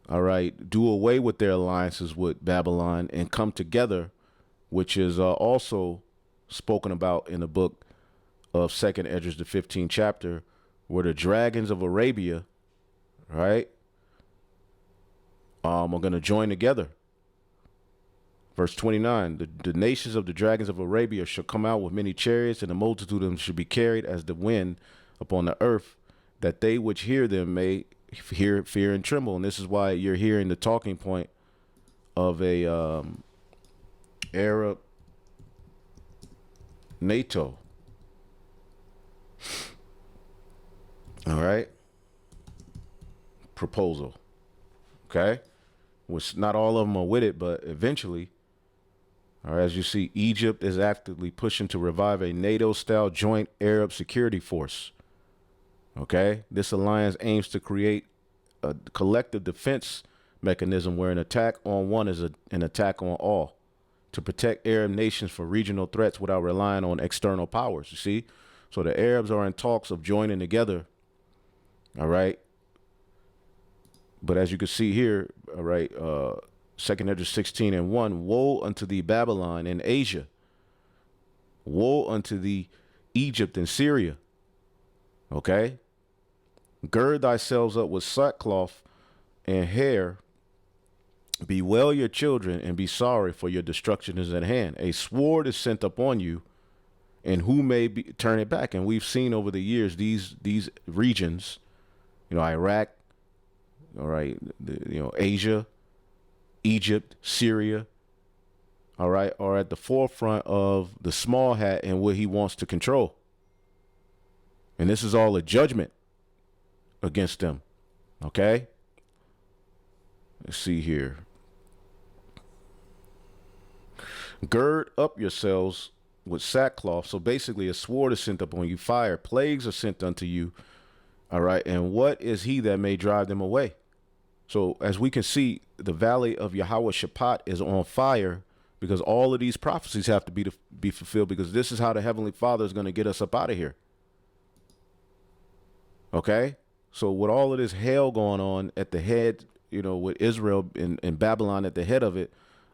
do away with their alliances with Babylon and come together, which is also spoken about in the book of 2nd Esdras, the 15th chapter, where the dragons of Arabia, are going to join together. Verse 29, the nations of the dragons of Arabia shall come out with many chariots, and a multitude of them shall be carried as the wind upon the earth, that they which hear them may fear and tremble. And this is why you're hearing the talking point of a Arab NATO. All right. Proposal. Okay. Which not all of them are with it, but eventually. As you see, Egypt is actively pushing to revive a NATO-style joint Arab security force. Okay, this alliance aims to create a collective defense mechanism where an attack on one is an attack on all, to protect Arab nations from regional threats without relying on external powers. You see, so the Arabs are in talks of joining together. All right, but as you can see here, 2nd Esdras 16 and 1, woe unto thee, Babylon, and Asia. Woe unto thee, Egypt and Syria. Okay? Gird thyself up with sackcloth and hair. Bewail your children and be sorry, for your destruction is at hand. A sword is sent upon you, and who may turn it back? And we've seen over the years these regions, Iraq, all right, Asia, Egypt, Syria, all right, are at the forefront of the small hat and what he wants to control. And this is all a judgment against them. Okay? Let's see here. Gird up yourselves with sackcloth. So basically a sword is sent upon you. Fire, plagues are sent unto you. All right. And what is he that may drive them away? So as we can see, the valley of Jehoshaphat is on fire because all of these prophecies have to be fulfilled, because this is how the Heavenly Father is going to get us up out of here. Okay. So with all of this hell going on at the head, with Israel and Babylon at the head of it,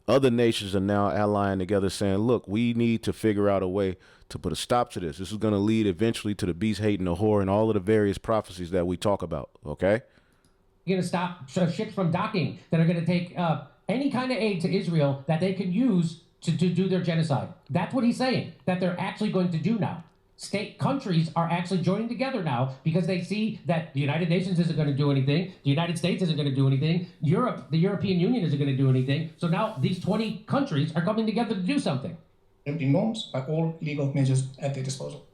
other nations are now allying together saying, look, we need to figure out a way to put a stop to this. This is going to lead eventually to the beast, hate, and the whore, and all of the various prophecies that we talk about. Okay. You're going to stop ships from docking that are going to take any kind of aid to Israel that they can use to do their genocide. That's what he's saying, that they're actually going to do now. Countries are actually joining together now because they see that the United Nations isn't going to do anything. The United States isn't going to do anything. The European Union isn't going to do anything. So now these 20 countries are coming together to do something. Empty norms by all legal measures at their disposal.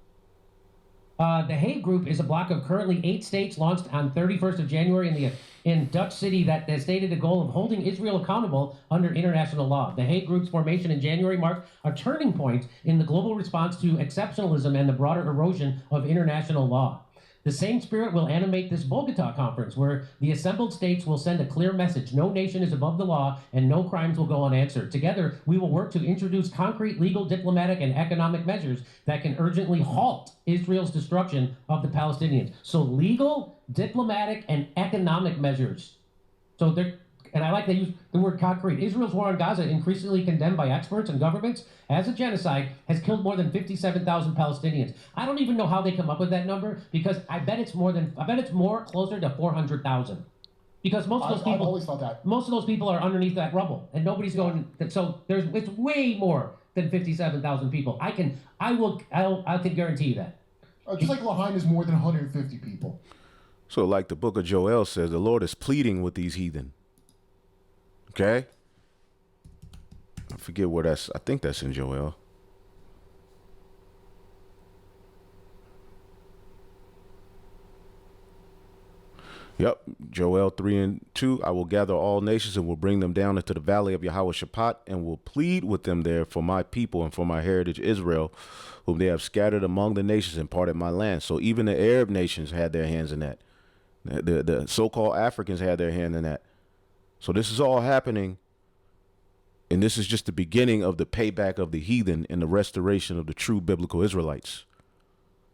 The Hague Group is a bloc of currently 8 states launched on 31st of January in Dutch city that has stated a goal of holding Israel accountable under international law. The Hague Group's formation in January marked a turning point in the global response to exceptionalism and the broader erosion of international law. The same spirit will animate this Bogota conference, where the assembled states will send a clear message. No nation is above the law, and no crimes will go unanswered. Together, we will work to introduce concrete legal, diplomatic, and economic measures that can urgently halt Israel's destruction of the Palestinians. So legal, diplomatic, and economic measures. So and I like they use the word concrete. Israel's war on Gaza, increasingly condemned by experts and governments as a genocide, has killed more than 57,000 Palestinians. I don't even know how they come up with that number, because I bet it's more closer to 400,000. Because most of those people, I've always thought that. Most of those people are underneath that rubble, and nobody's going. So it's way more than 57,000 people. I can guarantee you that. Just like Lahain is more than 150 people. So like the book of Joel says, the Lord is pleading with these heathen. Okay. I forget where I think that's in Joel. Yep. Joel 3:2. I will gather all nations and will bring them down into the valley of Jehoshaphat and will plead with them there for my people and for my heritage Israel, whom they have scattered among the nations and parted my land. So even the Arab nations had their hands in that. The so-called Africans had their hand in that. So this is all happening, and this is just the beginning of the payback of the heathen and the restoration of the true biblical Israelites.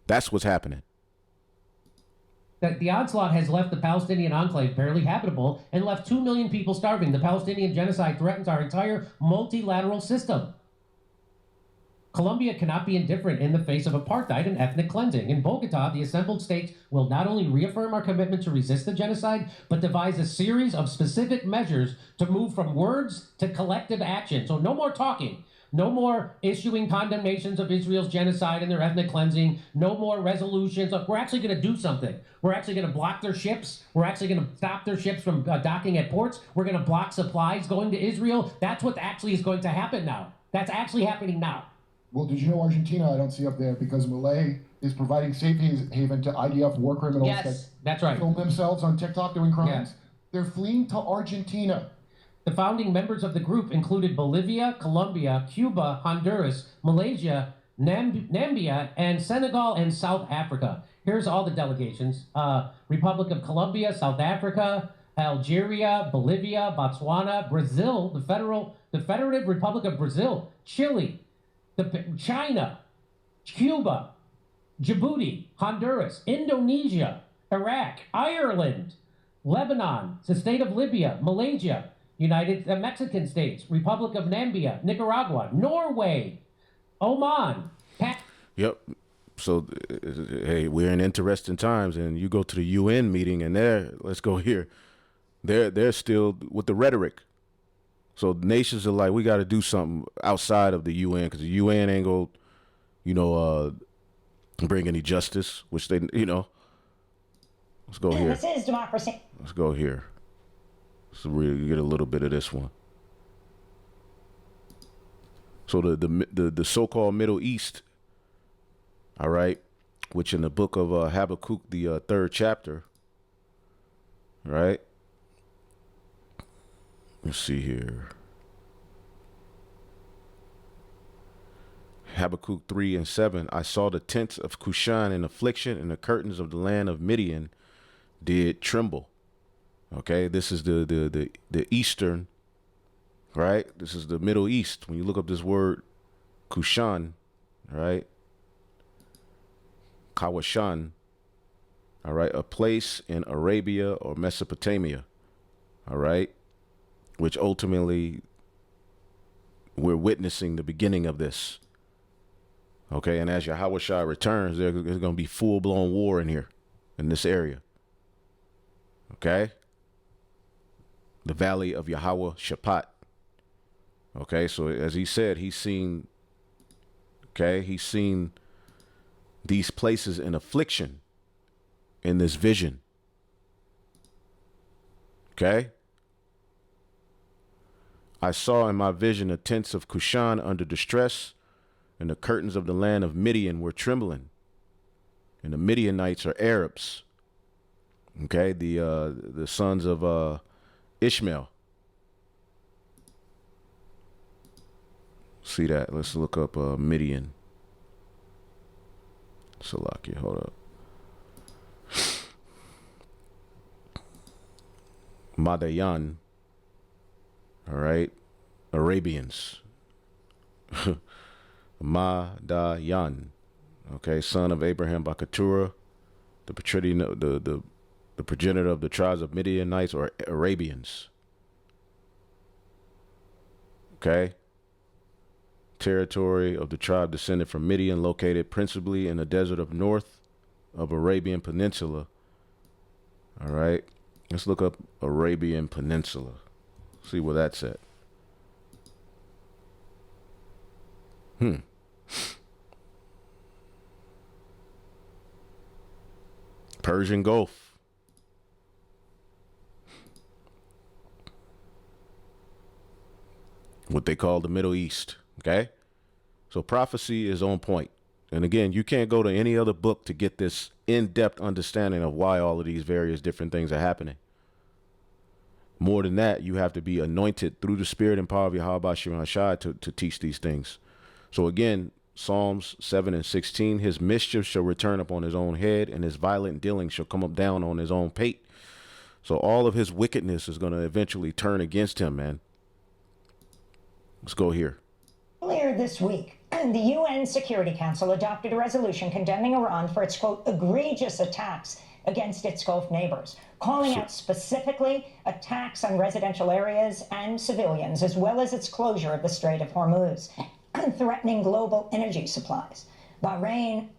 That's what's happening. That the onslaught has left the Palestinian enclave barely habitable and left 2 million people starving. The Palestinian genocide threatens our entire multilateral system. Colombia cannot be indifferent in the face of apartheid and ethnic cleansing. In Bogota, the assembled states will not only reaffirm our commitment to resist the genocide, but devise a series of specific measures to move from words to collective action. So no more talking. No more issuing condemnations of Israel's genocide and their ethnic cleansing. No more resolutions. We're actually going to do something. We're actually going to block their ships. We're actually going to stop their ships from docking at ports. We're going to block supplies going to Israel. That's what actually is going to happen now. That's actually happening now. Well, did you know Argentina, I don't see up there, because Malay is providing safe haven to IDF war criminals that's right. film themselves on TikTok doing crimes. Yes. They're fleeing to Argentina. The founding members of the group included Bolivia, Colombia, Cuba, Honduras, Malaysia, Namibia, and Senegal and South Africa. Here's all the delegations. Republic of Colombia, South Africa, Algeria, Bolivia, Botswana, Brazil, the Federative Republic of Brazil, Chile, China, Cuba, Djibouti, Honduras, Indonesia, Iraq, Ireland, Lebanon, the state of Libya, Malaysia, Mexican states, Republic of Namibia, Nicaragua, Norway, Oman, Yep. So, hey, we're in interesting times, and you go to the UN meeting, and let's go here. They're still with the rhetoric. So nations are like, we got to do something outside of the UN because the UN ain't gonna, bring any justice, which they, Let's go here. This is democracy. Let's go here. So we get a little bit of this one. So the so-called Middle East, all right, which in the book of Habakkuk, the 3rd chapter, right? Let's see here. Habakkuk 3:7. I saw the tents of Cushan in affliction, and the curtains of the land of Midian did tremble. Okay, this is the eastern, right? This is the Middle East. When you look up this word Cushan, right? Kawashan, all right, a place in Arabia or Mesopotamia, all right, which ultimately we're witnessing the beginning of this. Okay, and as Yahushua returns, there's going to be full-blown war in here, in this area. Okay? The valley of Jehoshaphat. Okay, so as he said, he's seen these places in affliction in this vision. Okay? I saw in my vision the tents of Cushan under distress, and the curtains of the land of Midian were trembling. And the Midianites are Arabs. Okay, the sons of Ishmael. See that? Let's look up Midian. Salakia, hold up. Madayan. All right, Arabians. Madayan, okay, son of Abraham by Keturah, the progenitor of the tribes of Midianites or Arabians. Okay, territory of the tribe descended from Midian, located principally in the desert of north of Arabian Peninsula. All right, let's look up Arabian Peninsula, see where that's at. Persian Gulf. What they call the Middle East. Okay? So prophecy is on point. And again, you can't go to any other book to get this in-depth understanding of why all of these various different things are happening. More than that, you have to be anointed through the spirit and power of Yahweh Shai to teach these things. So again, Psalms 7:16, his mischief shall return upon his own head, and his violent dealing shall come up down on his own pate. So all of his wickedness is going to eventually turn against him, man. Let's go here. Earlier this week, the UN Security Council adopted a resolution condemning Iran for its, quote, egregious attacks against its Gulf neighbors, calling out specifically attacks on residential areas and civilians, as well as its closure of the Strait of Hormuz, threatening global energy supplies. Bahrain,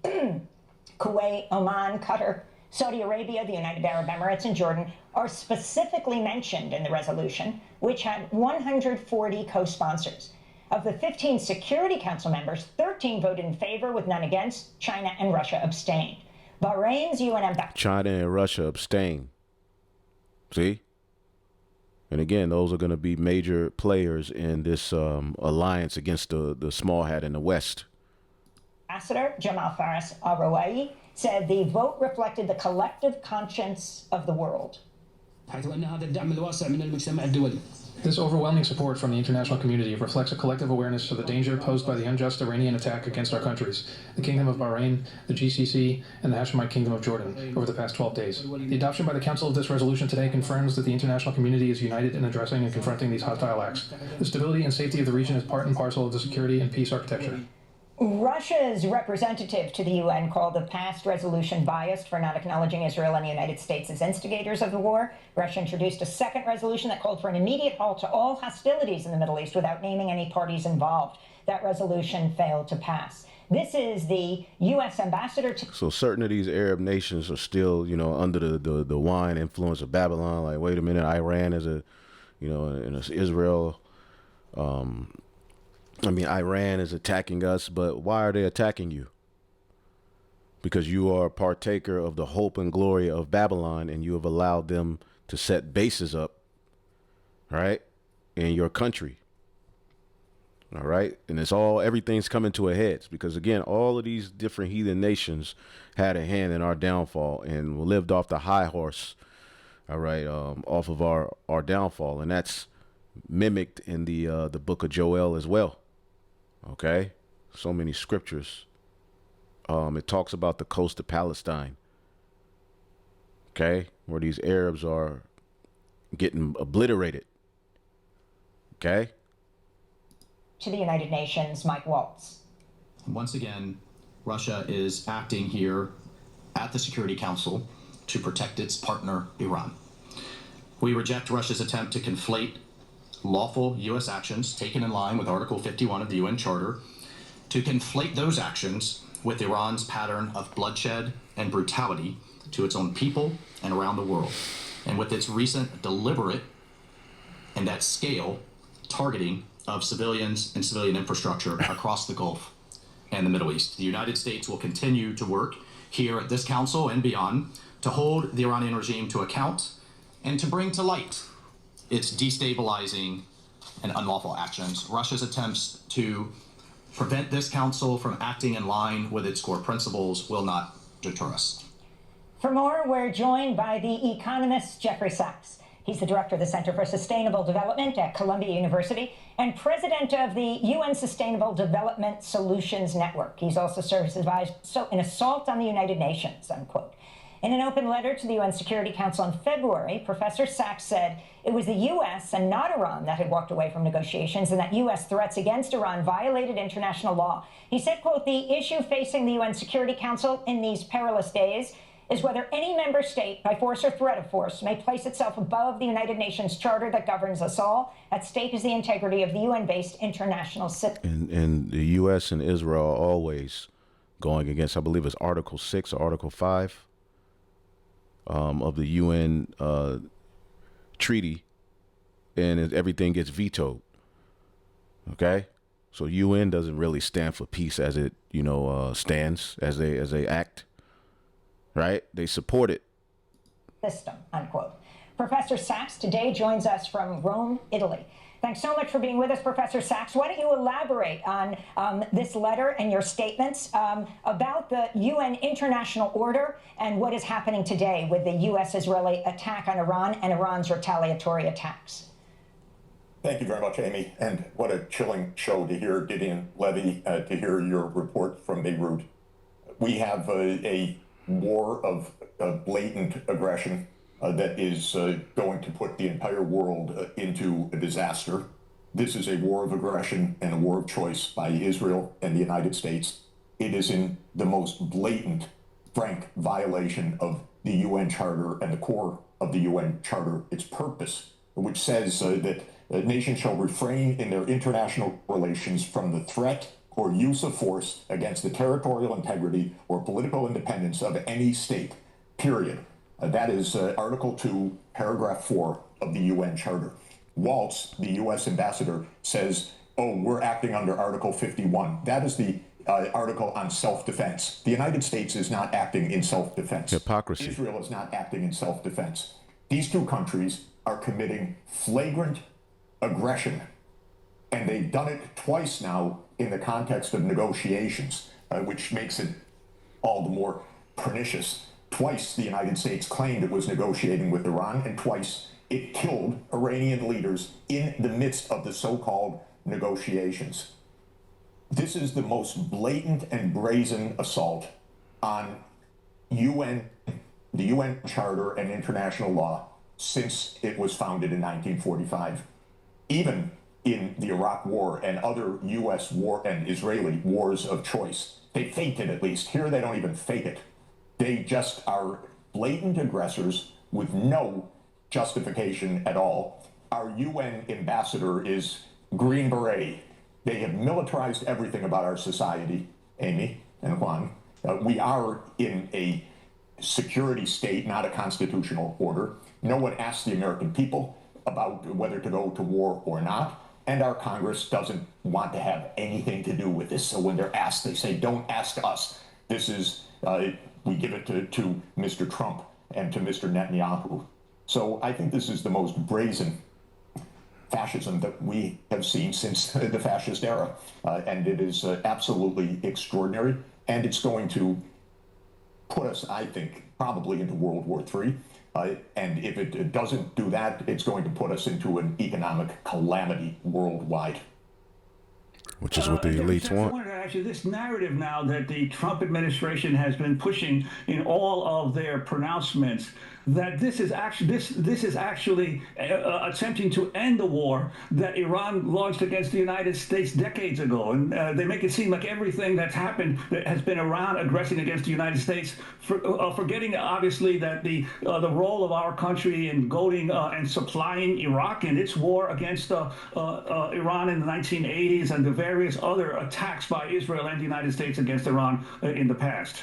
Kuwait, Oman, Qatar, Saudi Arabia, the United Arab Emirates, and Jordan are specifically mentioned in the resolution, which had 140 co-sponsors. Of the 15 Security Council members, 13 voted in favor with none against. China and Russia abstained. Bahrain's UN ambassador. China and Russia abstain. See? And again, those are going to be major players in this alliance against the small hat in the West. Ambassador Jamal Faris al-Rawai said the vote reflected the collective conscience of the world. This overwhelming support from the international community reflects a collective awareness of the danger posed by the unjust Iranian attack against our countries, the Kingdom of Bahrain, the GCC, and the Hashemite Kingdom of Jordan over the past 12 days. The adoption by the Council of this resolution today confirms that the international community is united in addressing and confronting these hostile acts. The stability and safety of the region is part and parcel of the security and peace architecture. Russia's representative to the UN called the past resolution biased for not acknowledging Israel and the United States as instigators of the war. Russia introduced a second resolution that called for an immediate halt to all hostilities in the Middle East without naming any parties involved. That resolution failed to pass. This is the U.S. ambassador to... So certain of these Arab nations are still, you know, under the wine influence of Babylon. Like, wait a minute, Iran is a, you know, and it's Israel. I mean, Iran is attacking us, but why are they attacking you? Because you are a partaker of the hope and glory of Babylon, and you have allowed them to set bases up, right, in your country. All right. And it's everything's coming to a head because, again, all of these different heathen nations had a hand in our downfall and lived off the high horse. All right. Off of our downfall. And that's mimicked in the book of Joel as well. OK, so many scriptures. It talks about the coast of Palestine. OK, where these Arabs are getting obliterated. OK. To the United Nations, Mike Waltz. Once again, Russia is acting here at the Security Council to protect its partner, Iran. We reject Russia's attempt to conflate lawful U.S. actions taken in line with Article 51 of the UN Charter, to conflate those actions with Iran's pattern of bloodshed and brutality to its own people and around the world, and with its recent deliberate and at scale targeting of civilians and civilian infrastructure across the Gulf and the Middle East. The United States will continue to work here at this council and beyond to hold the Iranian regime to account and to bring to light its destabilizing and unlawful actions. Russia's attempts to prevent this council from acting in line with its core principles will not deter us. For more, we're joined by the economist Jeffrey Sachs. He's the director of the Center for Sustainable Development at Columbia University and president of the UN Sustainable Development Solutions Network. He's also served as advisor in assault on the United Nations, unquote. In an open letter to the UN Security Council in February, Professor Sachs said it was the U.S. and not Iran that had walked away from negotiations and that U.S. threats against Iran violated international law. He said, quote, the issue facing the UN Security Council in these perilous days is whether any member state, by force or threat of force, may place itself above the United Nations Charter that governs us all. At stake is the integrity of the UN-based international system. And the U.S. and Israel are always going against, I believe it's Article 6 or Article 5 of the UN treaty, and everything gets vetoed. Okay? So UN doesn't really stand for peace as it, stands, as they act. Right? They support it. System, unquote. Professor Sachs today joins us from Rome, Italy. Thanks so much for being with us, Professor Sachs. Why don't you elaborate on this letter and your statements about the UN international order and what is happening today with the U.S.-Israeli attack on Iran and Iran's retaliatory attacks? Thank you very much, Amy. And what a chilling show to hear Gideon Levy, to hear your report from Beirut. We have a war of blatant aggression that is going to put the entire world into a disaster. This is a war of aggression and a war of choice by Israel and the United States. It is in the most blatant, frank violation of the UN Charter and the core of the UN Charter, its purpose, which says that nations shall refrain in their international relations from the threat or use of force against the territorial integrity or political independence of any state, period. That is Article 2, Paragraph 4 of the UN Charter. Waltz, the U.S. ambassador, says, oh, we're acting under Article 51. That is the article on self-defense. The United States is not acting in self-defense. Hypocrisy. Israel is not acting in self-defense. These two countries are committing flagrant aggression, and they've done it twice now in the context of negotiations, which makes it all the more pernicious. Twice the United States claimed it was negotiating with Iran, and twice it killed Iranian leaders in the midst of the so-called negotiations. This is the most blatant and brazen assault on the UN Charter and international law since it was founded in 1945. Even in the Iraq War and other U.S. war and Israeli wars of choice. They faked it, at least. Here, they don't even fake it. They just are blatant aggressors with no justification at all. Our UN ambassador is Green Beret. They have militarized everything about our society, Amy and Juan. We are in a security state, not a constitutional order. No one asked the American people about whether to go to war or not. And our Congress doesn't want to have anything to do with this. So when they're asked, they say, don't ask us. This is, we give it to Mr. Trump and to Mr. Netanyahu. So I think this is the most brazen fascism that we have seen since the fascist era. And it is absolutely extraordinary. And it's going to put us, I think, probably into World War III. And if it doesn't do that, it's going to put us into an economic calamity worldwide. Which is what the elites I want. wanted to ask you this narrative now that the Trump administration has been pushing in all of their pronouncements, that this is actually attempting to end the war that Iran launched against the United States decades ago, and they make it seem like everything that's happened has been Iran aggressing against the United States, forgetting obviously that the role of our country in goading and supplying Iraq in its war against Iran in the 1980s and the various other attacks by Israel and the United States against Iran in the past.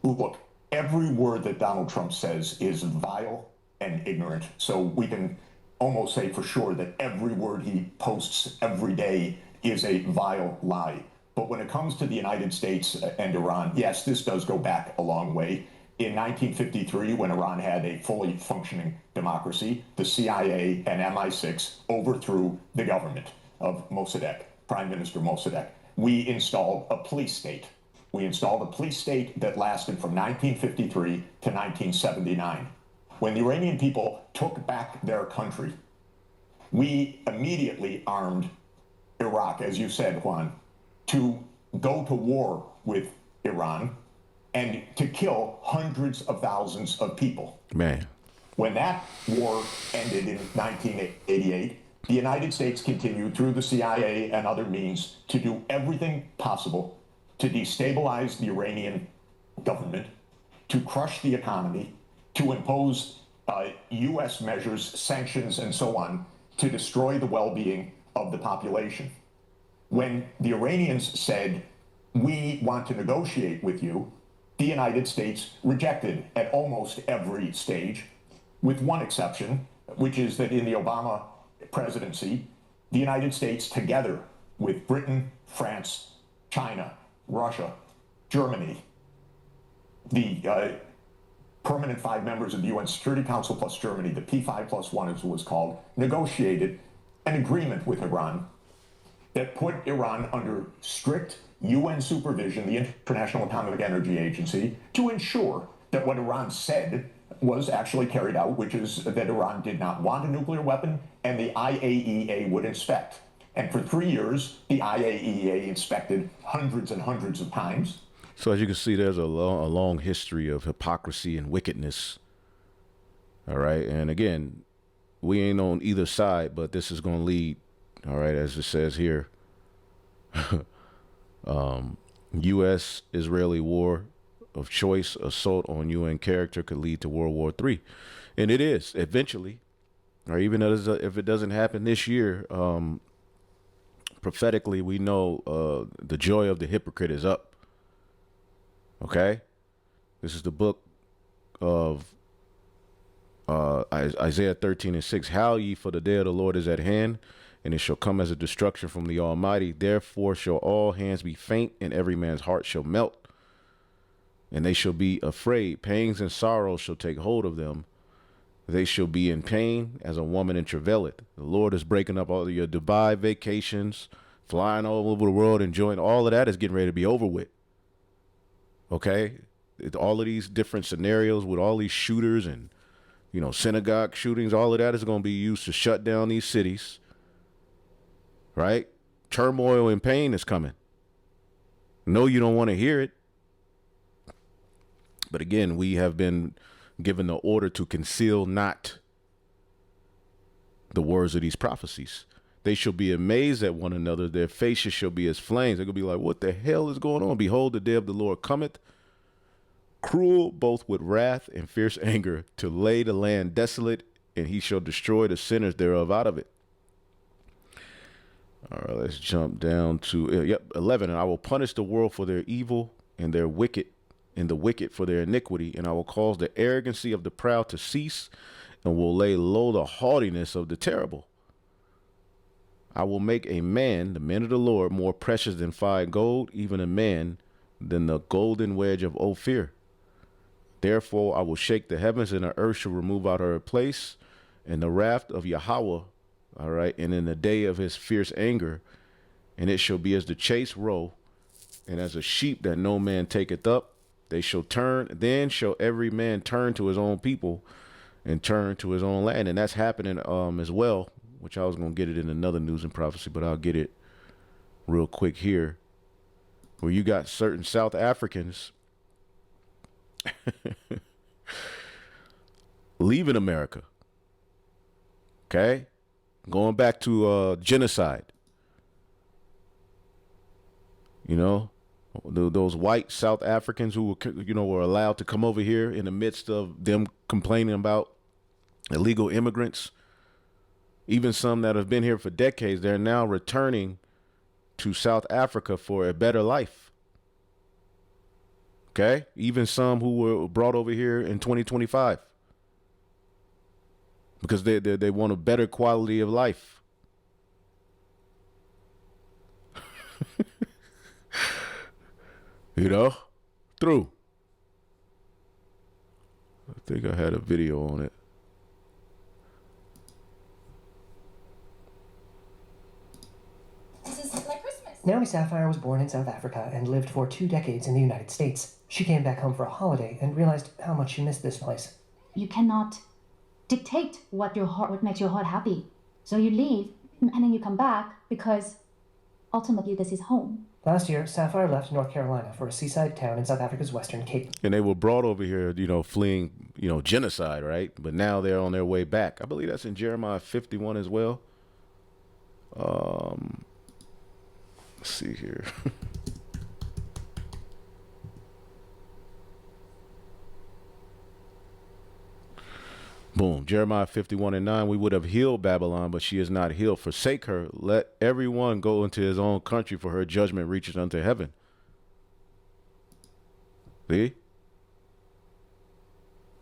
Look, every word that Donald Trump says is vile and ignorant. So we can almost say for sure that every word he posts every day is a vile lie. But when it comes to the United States and Iran, yes, this does go back a long way. In 1953, when Iran had a fully functioning democracy, the CIA and MI6 overthrew the government of Mossadegh, Prime Minister Mossadegh. We installed a police state. We installed a police state that lasted from 1953 to 1979. When the Iranian people took back their country, we immediately armed Iraq, as you said, Juan, to go to war with Iran and to kill hundreds of thousands of people. Man. When that war ended in 1988, the United States continued through the CIA and other means to do everything possible to destabilize the Iranian government, to crush the economy, to impose U.S. measures, sanctions, and so on, to destroy the well-being of the population. When the Iranians said, we want to negotiate with you, the United States rejected at almost every stage, with one exception, which is that in the Obama presidency, the United States, together with Britain, France, China, Russia, Germany, the permanent 5 members of the UN Security Council plus Germany, the P5+1 as it was called, negotiated an agreement with Iran that put Iran under strict UN supervision, the International Atomic Energy Agency, to ensure that what Iran said was actually carried out, which is that Iran did not want a nuclear weapon, and the IAEA would inspect. And for 3 years, the IAEA inspected hundreds and hundreds of times. So as you can see, there's a long history of hypocrisy and wickedness. All right. And again, we ain't on either side, but this is going to lead, all right, as it says here, U.S.-Israeli war of choice, assault on UN character could lead to World War III. And it is eventually, or even if it doesn't happen this year, prophetically, we know the joy of the hypocrite is up. Okay? This is the book of Isaiah 13:6. Howl ye, for the day of the Lord is at hand, and it shall come as a destruction from the Almighty. Therefore shall all hands be faint, and every man's heart shall melt. And they shall be afraid. Pangs and sorrows shall take hold of them. They shall be in pain as a woman in travaileth. The Lord is breaking up all of your Dubai vacations, flying all over the world, enjoying. All of that is getting ready to be over with. Okay? All of these different scenarios with all these shooters and, you know, synagogue shootings, all of that is going to be used to shut down these cities. Right? Turmoil and pain is coming. No, you don't want to hear it. But again, we have been given the order to conceal not the words of these prophecies. They shall be amazed at one another. Their faces shall be as flames. They're going to be like, what the hell is going on? Behold, the day of the Lord cometh, cruel both with wrath and fierce anger, to lay the land desolate, and he shall destroy the sinners thereof out of it. All right, let's jump down to 11. And I will punish the world for their evil and their wicked, and the wicked for their iniquity, and I will cause the arrogancy of the proud to cease, and will lay low the haughtiness of the terrible. I will make a man, the men of the Lord, more precious than fine gold, even a man than the golden wedge of Ophir. Therefore I will shake the heavens, and the earth shall remove out her place, and the wrath of Yahweh, all right, and in the day of his fierce anger, and it shall be as the chase roe, and as a sheep that no man taketh up. They shall turn, then shall every man turn to his own people, and turn to his own land. And that's happening as well, which I was going to get it in another news and prophecy, but I'll get it real quick here, where you got certain South Africans leaving America. Okay? Going back to genocide. You know, those white South Africans who were allowed to come over here in the midst of them complaining about illegal immigrants. Even some that have been here for decades, they're now returning to South Africa for a better life. Okay? Even some who were brought over here in 2025. Because they want a better quality of life. You know? Through. I think I had a video on it. Naomi Sapphire was born in South Africa and lived for 2 decades in the United States. She came back home for a holiday and realized how much she missed this place. You cannot dictate what makes your heart happy. So you leave and then you come back because ultimately this is home. Last year, Sapphire left North Carolina for a seaside town in South Africa's Western Cape. And they were brought over here, fleeing, genocide, right? But now they're on their way back. I believe that's in Jeremiah 51 as well. Let's see here. Boom. Jeremiah 51:9. We would have healed Babylon, but she is not healed. Forsake her. Let everyone go into his own country, for her judgment reaches unto heaven. See?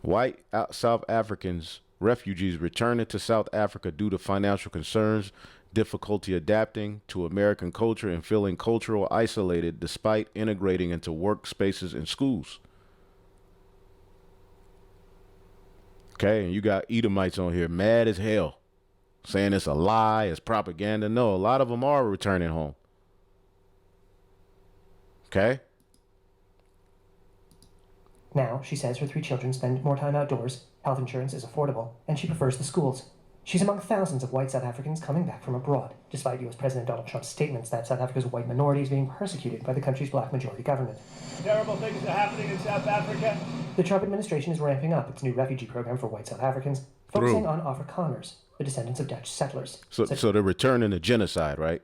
White South Africans, refugees returning to South Africa due to financial concerns, difficulty adapting to American culture, and feeling cultural isolated despite integrating into workspaces and schools. Okay, and you got Edomites on here mad as hell, saying it's a lie, it's propaganda. No, a lot of them are returning home. Okay? Now, she says her 3 children spend more time outdoors, health insurance is affordable, and she prefers the schools. She's among thousands of white South Africans coming back from abroad, despite U.S. President Donald Trump's statements that South Africa's white minority is being persecuted by the country's black majority government. Terrible things are happening in South Africa. The Trump administration is ramping up its new refugee program for white South Africans, focusing on Afrikaners, the descendants of Dutch settlers. So they're returning to genocide, right?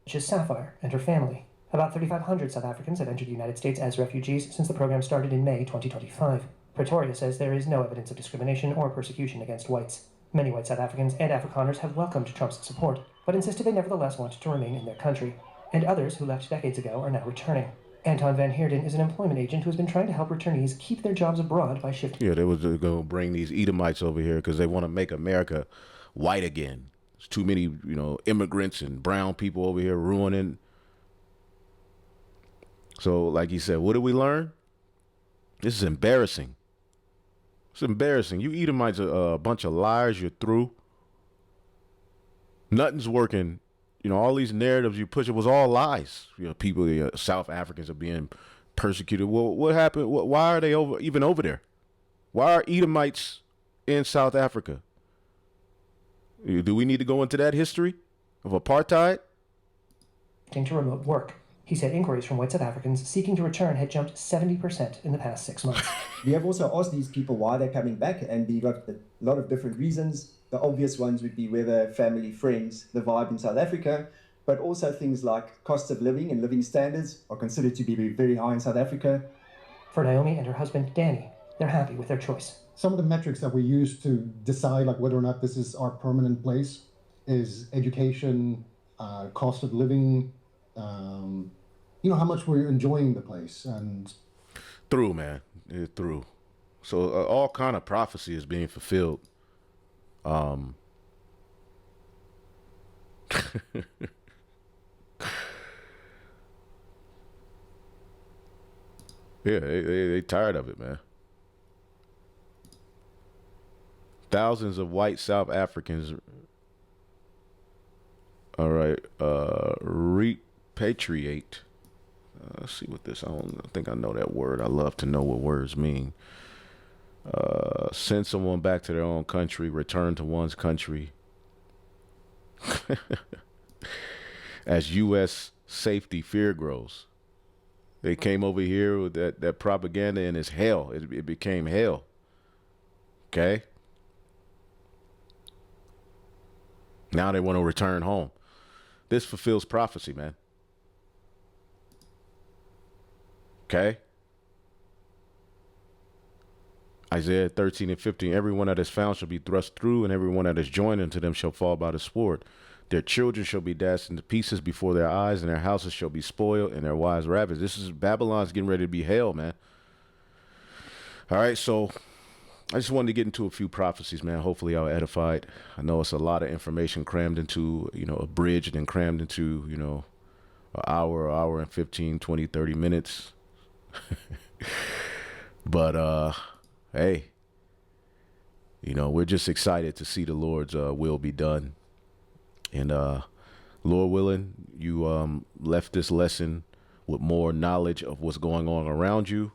Such as Sapphire and her family. About 3,500 South Africans have entered the United States as refugees since the program started in May 2025. Pretoria says there is no evidence of discrimination or persecution against whites. Many white South Africans and Afrikaners have welcomed Trump's support, but insisted they nevertheless want to remain in their country. And others who left decades ago are now returning. Anton Van Heerden is an employment agent who has been trying to help returnees keep their jobs abroad by shifting. Yeah, they was going to bring these Edomites over here because they want to make America white again. There's too many, immigrants and brown people over here ruining. So, like he said, what did we learn? This is embarrassing. It's embarrassing. You Edomites are a bunch of liars. You're through. Nothing's working. All these narratives you push, it was all lies. People, South Africans are being persecuted. Well, what happened? Why are they even over there? Why are Edomites in South Africa? Do we need to go into that history of apartheid? To remote work. He said inquiries from white South Africans seeking to return had jumped 70% in the past 6 months. We have also asked these people why they're coming back, and we got a lot of different reasons. The obvious ones would be weather, family, friends, the vibe in South Africa, but also things like cost of living and living standards are considered to be very high in South Africa. For Naomi and her husband, Danny, they're happy with their choice. Some of the metrics that we use to decide like whether or not this is our permanent place is education, cost of living, how much we're enjoying the place. And through, man, through. So all kind of prophecy is being fulfilled. Yeah, they tired of it, man. Thousands of white South Africans, repatriate. Let's see what this, I think I know that word. I love to know what words mean. Send someone back to their own country, return to one's country. As U.S. safety fear grows. They came over here with that propaganda, and it's hell. It became hell. Okay? Now they want to return home. This fulfills prophecy, man. Okay? Isaiah 13:15, everyone that is found shall be thrust through, and everyone that is joined unto them shall fall by the sword. Their children shall be dashed into pieces before their eyes, and their houses shall be spoiled, and their wives ravaged. This is Babylon's getting ready to be hell, man. All right, so I just wanted to get into a few prophecies, man. Hopefully I'll edify it. I know it's a lot of information crammed into, abridged and crammed into, an hour and 15, 20, 30 minutes. But, hey, we're just excited to see the Lord's will be done. And Lord willing, you left this lesson with more knowledge of what's going on around you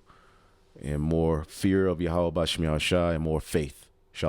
and more fear of Yahweh B'Shem Yahushua and more faith.